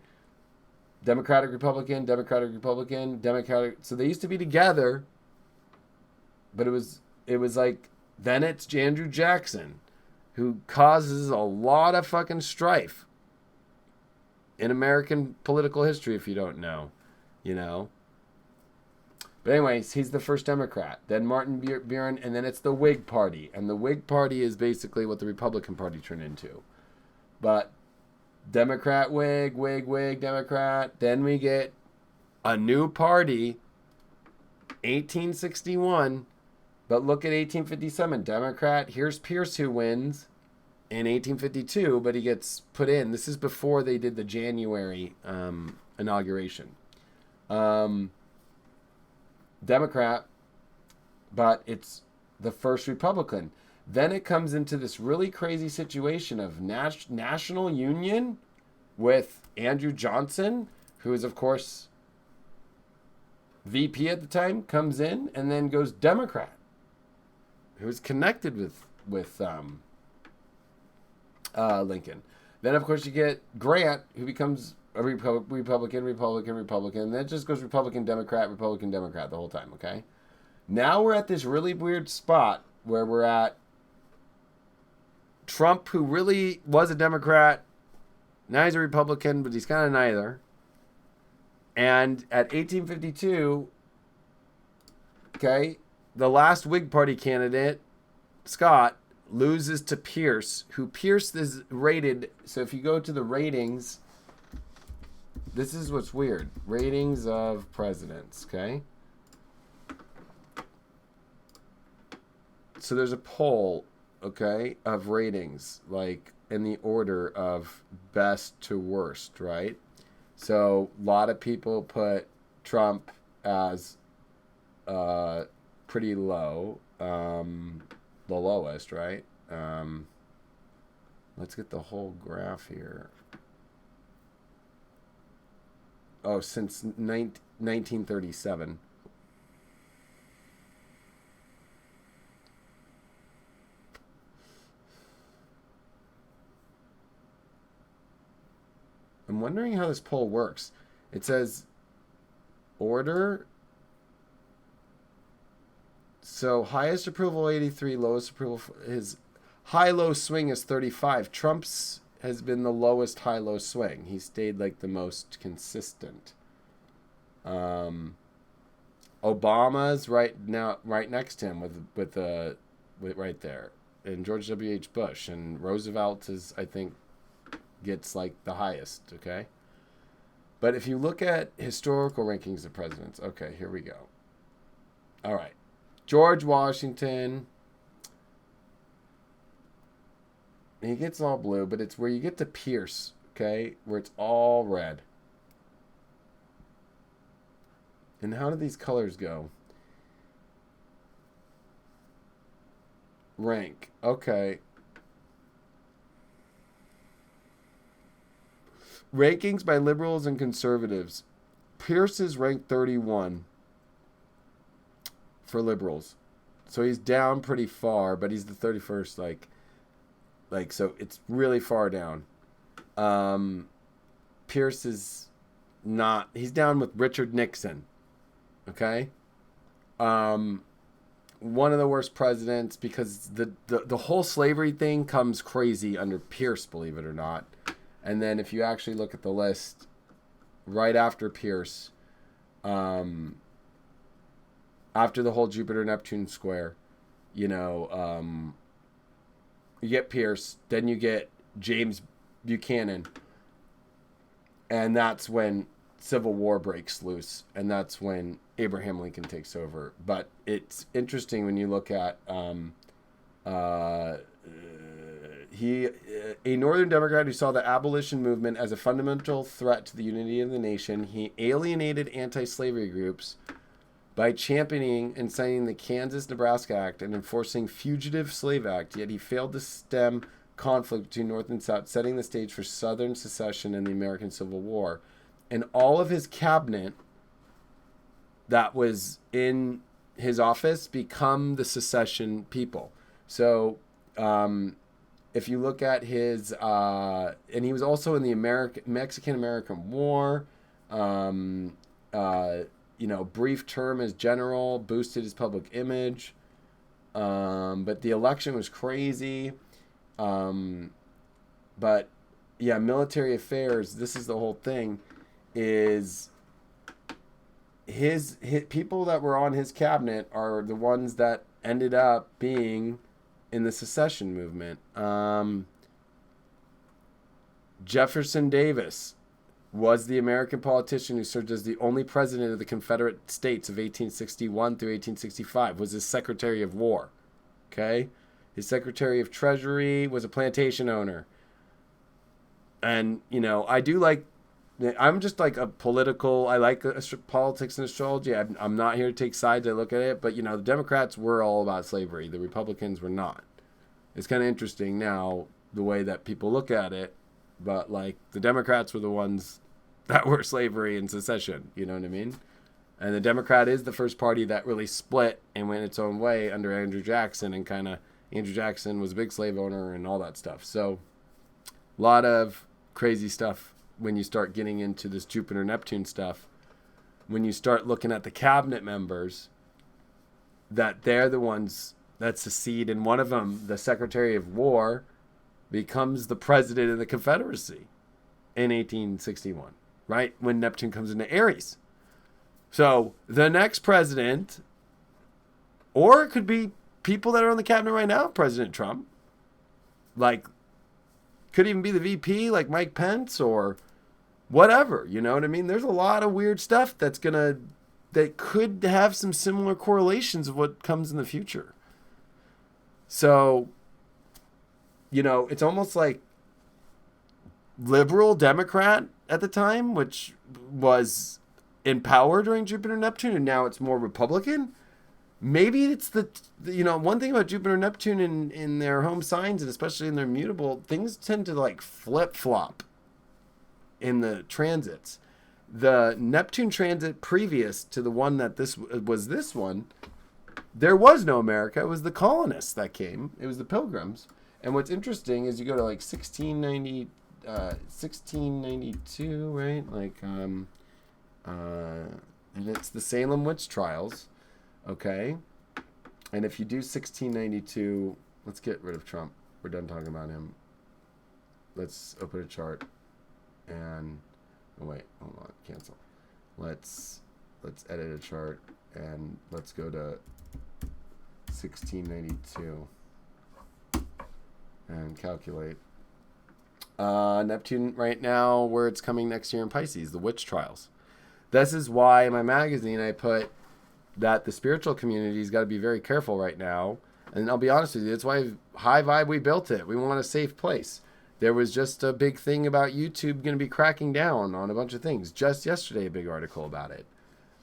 Democratic, Republican, Democratic, Republican, Democratic. So they used to be together. But it was like, then it's Andrew Jackson, who causes a lot of fucking strife in American political history, if you don't know, you know. But anyways, he's the first Democrat. Then Martin Buren, and then it's the Whig Party. And the Whig Party is basically what the Republican Party turned into. But Democrat, Whig, Whig, Whig, Democrat. Then we get a new party, 1861. But look at 1857, Democrat. Here's Pierce who wins. in 1852, but he gets put in. This is before they did the January inauguration. Democrat, but it's the first Republican. Then it comes into this really crazy situation of national union with Andrew Johnson, who is, of course, VP at the time, comes in and then goes Democrat, who is connected with Lincoln. Then, of course, you get Grant, who becomes a Republican, and then it just goes Republican, Democrat the whole time, okay? Now we're at this really weird spot where we're at Trump, who really was a Democrat. Now he's a Republican, but he's kind of neither. And at 1852, okay, the last Whig Party candidate, Scott, loses to Pierce, who Pierce is rated. So if you go to the ratings, this is what's weird. Ratings of presidents, okay? So there's a poll, okay, of ratings, like in the order of best to worst, right? So a lot of people put Trump as pretty low, the lowest, right? Let's get the whole graph here. Oh, since 1937. I'm wondering how this poll works. It says order. So highest approval 83, lowest approval, his high-low swing is 35. Trump's has been the lowest high-low swing. He stayed like the most consistent. Obama's right next to him with right there, and George W.H. Bush, and Roosevelt is, I think, gets like the highest, okay? But if you look at historical rankings of presidents, okay, here we go. All right. George Washington, he gets all blue, but it's where you get to Pierce, okay, where it's all red. And how do these colors go? Rank, okay. Rankings by liberals and conservatives. Pierce is ranked 31 for liberals. So he's down pretty far, but he's the 31st, like so it's really far down. Pierce is not, he's down with Richard Nixon. Okay? One of the worst presidents, because the whole slavery thing comes crazy under Pierce, believe it or not. And then if you actually look at the list, right after Pierce, after the whole Jupiter-Neptune square, you get Pierce, then you get James Buchanan, and that's when Civil War breaks loose, and that's when Abraham Lincoln takes over. But it's interesting when you look at a Northern Democrat who saw the abolition movement as a fundamental threat to the unity of the nation. He alienated anti-slavery groups by championing and signing the Kansas-Nebraska Act and enforcing Fugitive Slave Act, yet he failed to stem conflict between North and South, setting the stage for Southern secession and the American Civil War. And all of his cabinet that was in his office become the secession people. So if you look at his, and he was also in the Mexican-American War, brief term as general, boosted his public image. But the election was crazy. But yeah, military affairs, this is the whole thing, is his people that were on his cabinet are the ones that ended up being in the secession movement. Jefferson Davis was the American politician who served as the only president of the Confederate States of 1861 through 1865, was his Secretary of War. Okay? His Secretary of Treasury was a plantation owner. And, I do like, I'm just like a political, I like politics and astrology. I'm not here to take sides. I look at it. But, the Democrats were all about slavery. The Republicans were not. It's kind of interesting now, the way that people look at it. But, like, the Democrats were the ones that were slavery and secession. You know what I mean? And the Democrat is the first party that really split and went its own way under Andrew Jackson. And kind of, Andrew Jackson was a big slave owner and all that stuff. So, a lot of crazy stuff when you start getting into this Jupiter Neptune stuff. When you start looking at the cabinet members, that they're the ones that secede, and one of them, the Secretary of War, becomes the president of the Confederacy in 1861, right when Neptune comes into Aries. So the next president, or it could be people that are on the cabinet right now, President Trump, like, could even be the VP, like Mike Pence, or whatever. You know what I mean? There's a lot of weird stuff that could have some similar correlations of what comes in the future. So, it's almost like liberal Democrat at the time, which was in power during Jupiter Neptune, and now it's more Republican. Maybe it's one thing about Jupiter Neptune in their home signs, and especially in their mutable, things tend to like flip-flop in the transits. The Neptune transit previous to the one that this one, there was no America. It was the colonists that came. It was the Pilgrims. And what's interesting is you go to like 1692, right? Like, and it's the Salem witch trials. Okay. And if you do 1692, let's get rid of Trump. We're done talking about him. Let's open a chart and hold on, cancel. Let's edit a chart and let's go to 1692 and calculate. Neptune right now, where it's coming next year in Pisces, the witch trials. This is why in my magazine I put that the spiritual community's got to be very careful right now. And I'll be honest with you, that's why High Vibe, we built it. We want a safe place. There was just a big thing about YouTube going to be cracking down on a bunch of things. Just yesterday, a big article about it.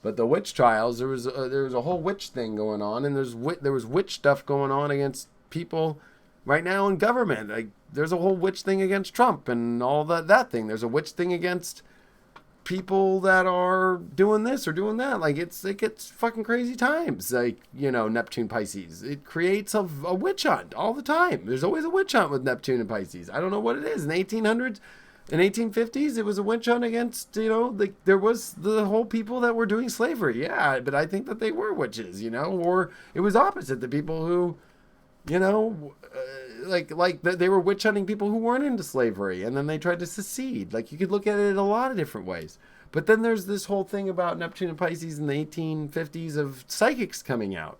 But the witch trials, there was a whole witch thing going on, and there was witch stuff going on against people right now in government. Like, there's a whole witch thing against Trump and all that thing. There's a witch thing against people that are doing this or doing that. Like, it gets fucking crazy times. Like, Neptune Pisces, it creates a witch hunt all the time. There's always a witch hunt with Neptune and Pisces. I don't know what it is. In the 1800s, in 1850s, it was a witch hunt against, there was the whole people that were doing slavery. Yeah, but I think that they were witches, or it was opposite. The people who, they were witch hunting people who weren't into slavery, and then they tried to secede. Like, you could look at it a lot of different ways. But then there's this whole thing about Neptune and Pisces in the 1850s of psychics coming out,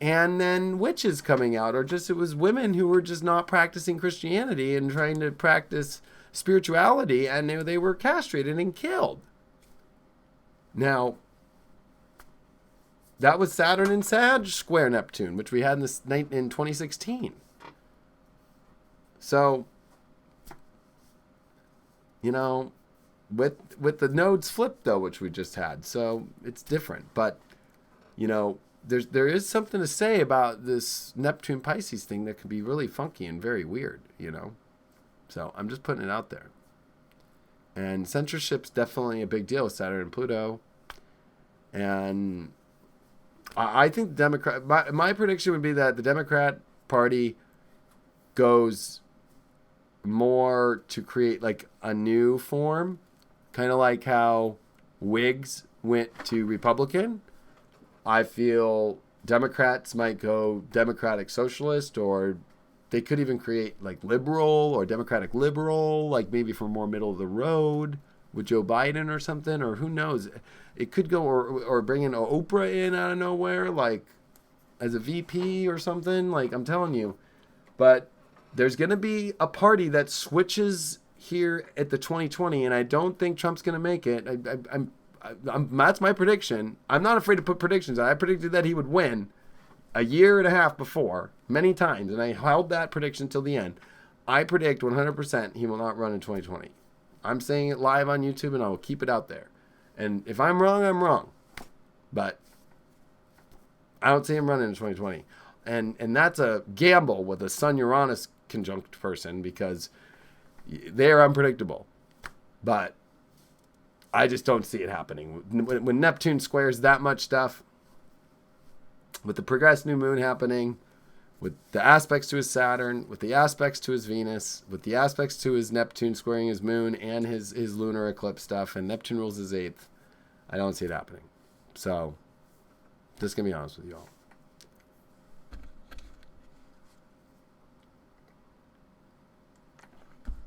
and then witches coming out, or just it was women who were just not practicing Christianity and trying to practice spirituality, and they were castrated and killed. Now, that was Saturn and Sag square Neptune, which we had in 2016. So, with the nodes flipped though, which we just had, so it's different. But, there is something to say about this Neptune Pisces thing that can be really funky and very weird, So I'm just putting it out there. And censorship's definitely a big deal with Saturn and Pluto. And I think my prediction would be that the Democrat Party goes more to create like a new form, kind of like how Whigs went to Republican. I feel Democrats might go Democratic Socialist, or they could even create like liberal or Democratic liberal, like maybe for more middle of the road with Joe Biden or something, or who knows. It could go, or bring in Oprah in out of nowhere, like as a VP or something. Like, I'm telling you. But there's going to be a party that switches here at the 2020, and I don't think Trump's going to make it. I'm that's my prediction. I'm not afraid to put predictions out. I predicted that he would win. a year and a half before, many times, and I held that prediction till the end. I predict 100% he will not run in 2020. I'm saying it live on YouTube, and I will keep it out there. And if I'm wrong, I'm wrong. But I don't see him running in 2020. And that's a gamble with a Sun-Uranus conjunct person because they're unpredictable. But I just don't see it happening. When Neptune squares that much stuff, with the progressed new moon happening, with the aspects to his Saturn, with the aspects to his Venus, with the aspects to his Neptune squaring his moon and his lunar eclipse stuff, and Neptune rules his 8th, I don't see it happening. So, just going to be honest with you all.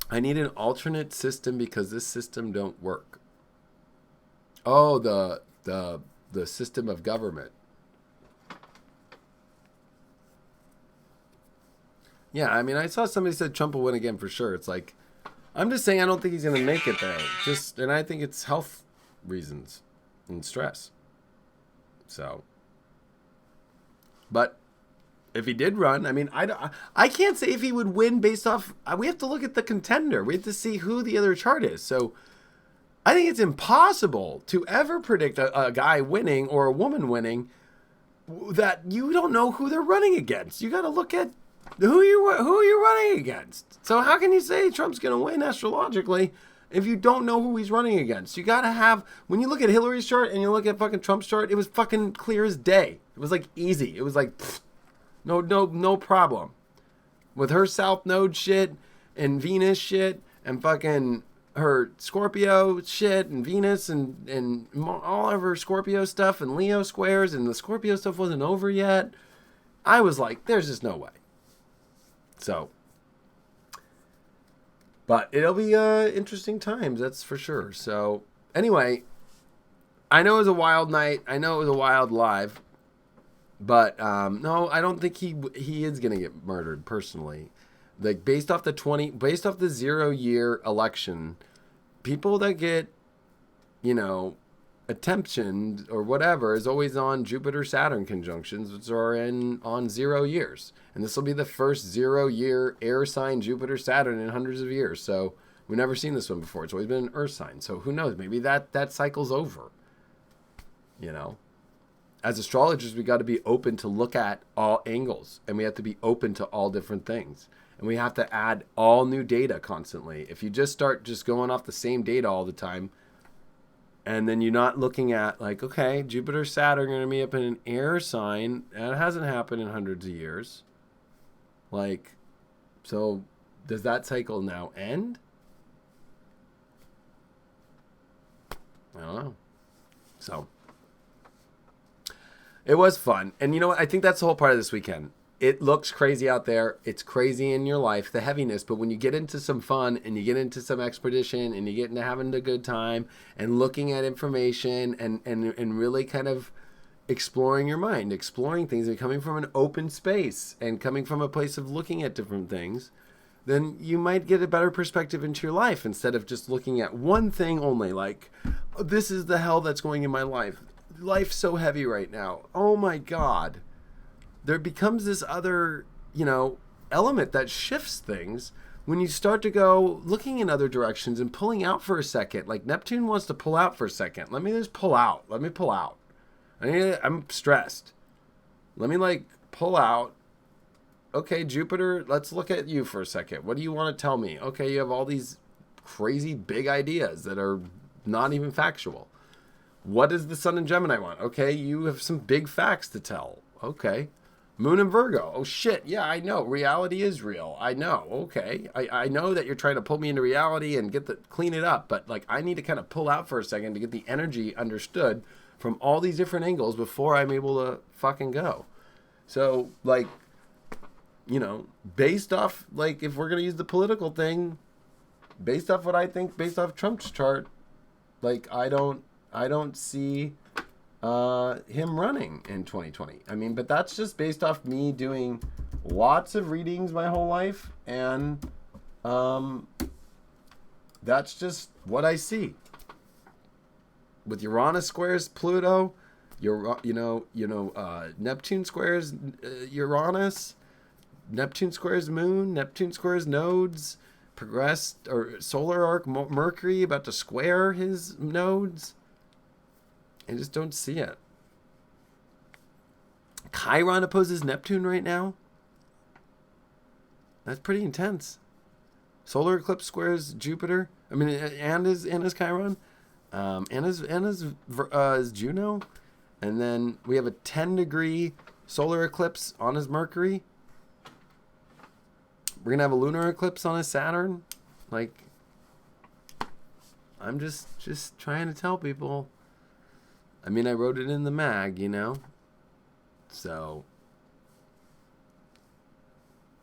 I need an alternate system because this system don't work. Oh, the system of government. Yeah, I mean, I saw somebody said Trump will win again for sure. It's like, I'm just saying I don't think he's going to make it there. And I think it's health reasons and stress. So, but if he did run, I mean, I can't say if he would win based off, we have to look at the contender. We have to see who the other chart is. So I think it's impossible to ever predict a guy winning or a woman winning that you don't know who they're running against. You got to look at who you're running against. So how can you say Trump's going to win astrologically if you don't know who he's running against? You got to have, when you look at Hillary's chart and you look at fucking Trump's chart, it was fucking clear as day. It was like easy. It was like, no problem. With her South Node shit and Venus shit and fucking her Scorpio shit and Venus and all of her Scorpio stuff and Leo squares and the Scorpio stuff wasn't over yet. I was like, there's just no way. So, but it'll be interesting times, that's for sure. So, anyway, I know it was a wild night. I know it was a wild live. But no, I don't think he is gonna get murdered personally. Like based off the 0 year election, people that get, attention or whatever is always on Jupiter Saturn conjunctions, which are on 0 years. And this will be the first 0 year air sign Jupiter Saturn in hundreds of years. So we've never seen this one before. It's always been an earth sign. So who knows? Maybe that cycle's over. As astrologers, we got to be open to look at all angles, and we have to be open to all different things. And we have to add all new data constantly. If you just start just going off the same data all the time, and then you're not looking at like, okay, Jupiter, Saturn are going to be up in an air sign. That hasn't happened in hundreds of years. Like, so does that cycle now end? I don't know. So it was fun. And you know what? I think that's the whole part of this weekend. It looks crazy out there. It's crazy in your life, the heaviness. But when you get into some fun and you get into some expedition and you get into having a good time and looking at information and really kind of exploring your mind, exploring things and coming from an open space and coming from a place of looking at different things, then you might get a better perspective into your life instead of just looking at one thing only. Like, oh, this is the hell that's going in my life. Life's so heavy right now. Oh my God. There becomes this other, element that shifts things when you start to go looking in other directions and pulling out for a second. Like Neptune wants to pull out for a second. Let me just pull out. Let me pull out. I'm stressed. Let me pull out. Okay, Jupiter, let's look at you for a second. What do you want to tell me? Okay, you have all these crazy big ideas that are not even factual. What does the Sun in Gemini want? Okay, you have some big facts to tell. Okay. Moon in Virgo. Oh, shit. Yeah, I know. Reality is real. I know. Okay. I know that you're trying to pull me into reality and clean it up. But, I need to kind of pull out for a second to get the energy understood from all these different angles before I'm able to fucking go. So, based off, if we're going to use the political thing, based off what I think, based off Trump's chart, I don't see him running in 2020. I mean, but that's just based off me doing lots of readings my whole life, and that's just what I see. With Uranus squares Pluto Neptune squares Uranus, Neptune squares Moon, Neptune squares nodes, progressed or solar arc Mercury about to square his nodes. I just don't see it. Chiron opposes Neptune right now. That's pretty intense. Solar eclipse squares Jupiter. I mean, and is Chiron. And is Juno. And then we have a 10-degree solar eclipse on his Mercury. We're going to have a lunar eclipse on his Saturn. Like, I'm just trying to tell people. I mean, I wrote it in the mag, So,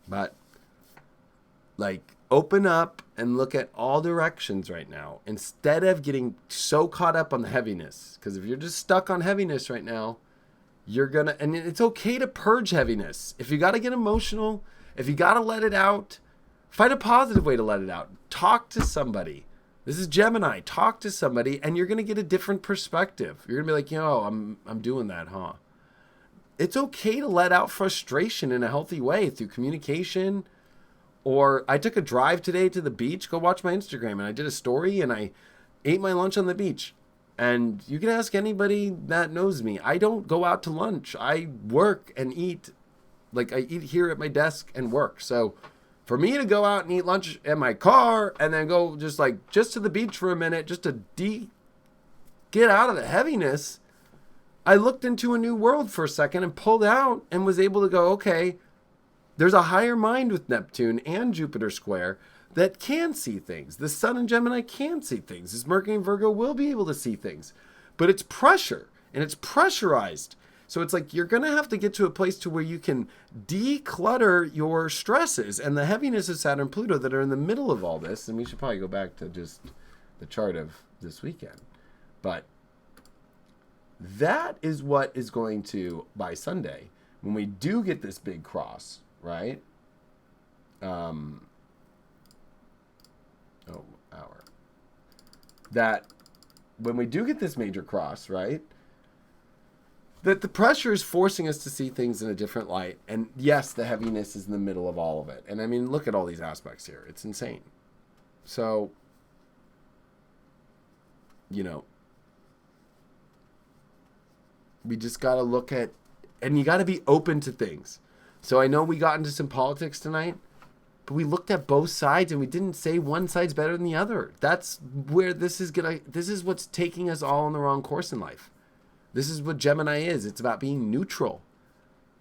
but, like, open up and look at all directions right now instead of getting so caught up on the heaviness. Because if you're just stuck on heaviness right now, and it's okay to purge heaviness. If you got to get emotional, if you got to let it out, find a positive way to let it out. Talk to somebody. This is Gemini. Talk to somebody, and you're going to get a different perspective. You're going to be like, I'm doing that, huh? It's okay to let out frustration in a healthy way through communication. Or I took a drive today to the beach. Go watch my Instagram. And I did a story, and I ate my lunch on the beach. And you can ask anybody that knows me. I don't go out to lunch. I work and eat. Like, I eat here at my desk and work. So for me to go out and eat lunch in my car and then go just to the beach for a minute just to get out of the heaviness, I looked into a new world for a second and pulled out and was able to go, okay, there's a higher mind with Neptune and Jupiter square that can see things. The Sun in Gemini can see things. This Mercury in Virgo will be able to see things. But it's pressure, and it's pressurized. So it's like you're going to have to get to a place to where you can declutter your stresses and the heaviness of Saturn and Pluto that are in the middle of all this. And we should probably go back to just the chart of this weekend. But that is what is going to, by Sunday, when we do get this big cross, right? That when we do get this major cross, right? That the pressure is forcing us to see things in a different light. And yes, the heaviness is in the middle of all of it. And I mean, look at all these aspects here. It's insane. So, we just got to look at, and you got to be open to things. So I know we got into some politics tonight, but we looked at both sides and we didn't say one side's better than the other. That's where this is what's taking us all on the wrong course in life. This is what Gemini is. It's about being neutral.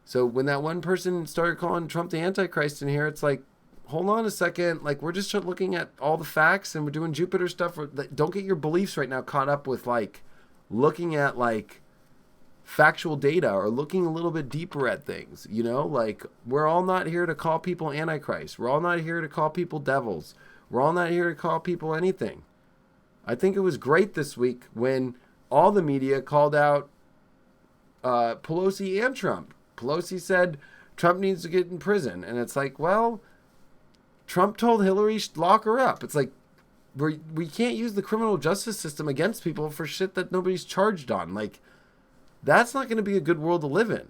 So when that one person started calling Trump the Antichrist in here, it's like, hold on a second. Like, we're just looking at all the facts and we're doing Jupiter stuff. Don't get your beliefs right now caught up with looking at factual data or looking a little bit deeper at things. We're all not here to call people Antichrist. We're all not here to call people devils. We're all not here to call people anything. I think it was great this week when all the media called out Pelosi and Trump. Pelosi said Trump needs to get in prison. And it's like, well, Trump told Hillary lock her up. It's like, we can't use the criminal justice system against people for shit that nobody's charged on. That's not going to be a good world to live in.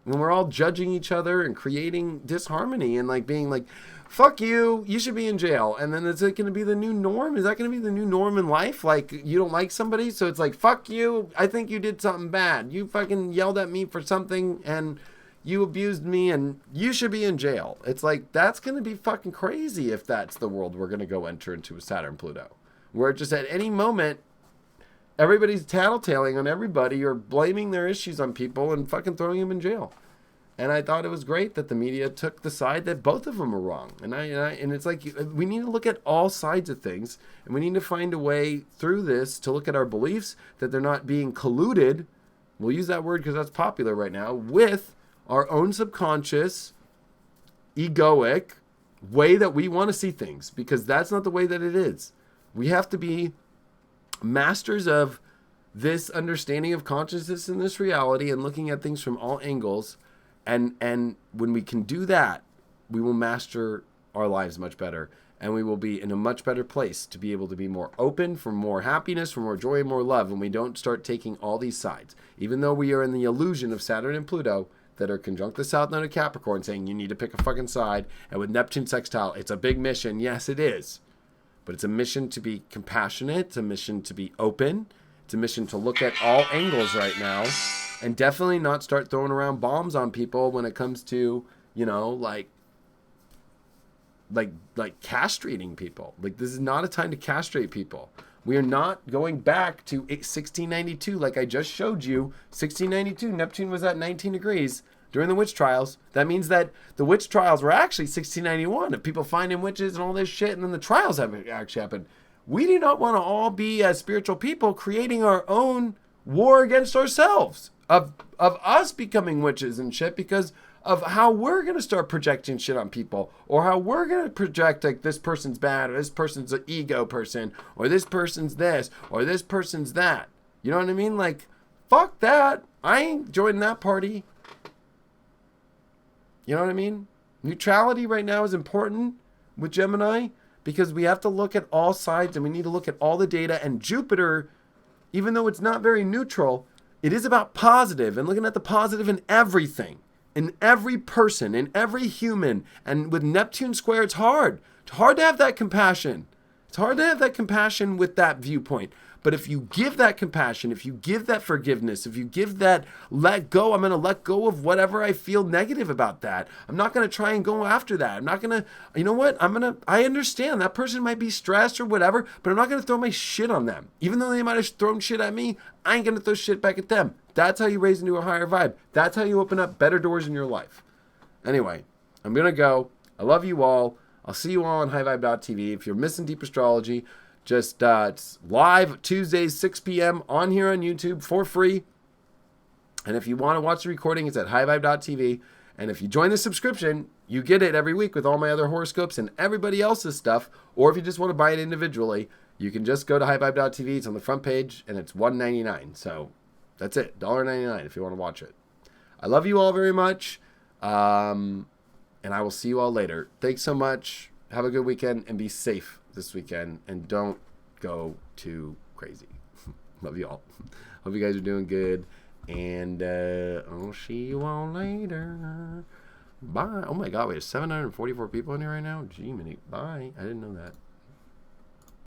When we're all judging each other and creating disharmony and being like, fuck you, you should be in jail. And then is it going to be the new norm? Is that going to be the new norm in life? You don't like somebody, so it's like, fuck you, I think you did something bad. You fucking yelled at me for something and you abused me and you should be in jail. It's like, that's going to be fucking crazy if that's the world we're going to go enter into with Saturn and Pluto. Where just at any moment, everybody's tattletaling on everybody or blaming their issues on people and fucking throwing them in jail. And I thought it was great that the media took the side that both of them are wrong. And it's like, we need to look at all sides of things, and we need to find a way through this to look at our beliefs, that they're not being colluded, we'll use that word because that's popular right now, with our own subconscious, egoic way that we want to see things, because that's not the way that it is. We have to be masters of this understanding of consciousness and this reality and looking at things from all angles. And when we can do that, we will master our lives much better. and we will be in a much better place to be able to be more open for more happiness, for more joy, and more love when we don't start taking all these sides. Even though we are in the illusion of Saturn and Pluto that are conjunct the South Node of Capricorn saying you need to pick a fucking side, and with Neptune sextile, it's a big mission. Yes, it is. But it's a mission to be compassionate. It's a mission to be open. It's a mission to look at all angles right now and definitely not start throwing around bombs on people when it comes to, you know, like castrating people. Like, this is not a time to castrate people. We are not going back to 1692 like I just showed you. 1692, Neptune was at 19 degrees during the witch trials. That means that the witch trials were actually 1691 of people finding witches and all this shit, and then the trials have actually happened. We do not want to all be, as spiritual people, creating our own war against ourselves of us becoming witches and shit because of how we're going to start projecting shit on people, or how we're going to project like this person's bad, or this person's an ego person, or this person's this, or this person's that. You know what I mean? Like, fuck that. I ain't joining that party. You know what I mean? Neutrality right now is important with Gemini because we have to look at all sides and we need to look at all the data. And Jupiter, even though it's not very neutral, it is about positive and looking at the positive in everything, in every person, in every human. And with Neptune square, it's hard. It's hard to have that compassion. It's hard to have that compassion with that viewpoint. But if you give that compassion, if you give that forgiveness, if you give that let go, I'm going to let go of whatever I feel negative about that. I'm not going to try and go after that. I'm not going to, you know what? I understand that person might be stressed or whatever, but I'm not going to throw my shit on them. Even though they might have thrown shit at me, I ain't going to throw shit back at them. That's how you raise into a higher vibe. That's how you open up better doors in your life. Anyway, I'm going to go. I love you all. I'll see you all on highvibe.tv. If you're missing deep astrology, just it's live Tuesdays, 6 p.m. on here on YouTube for free. And if you want to watch the recording, it's at highvibe.tv. And if you join the subscription, you get it every week with all my other horoscopes and everybody else's stuff. Or if you just want to buy it individually, you can just go to highvibe.tv. It's on the front page, and it's $1.99. So that's it, $1.99 if you want to watch it. I love you all very much. And I will see you all later. Thanks so much. Have a good weekend and be safe this weekend, and don't go too crazy. Love you all. Hope you guys are doing good, and I'll see you all later. Bye. Oh my god, we have 744 people in here right now. Gee, bye. I didn't know that.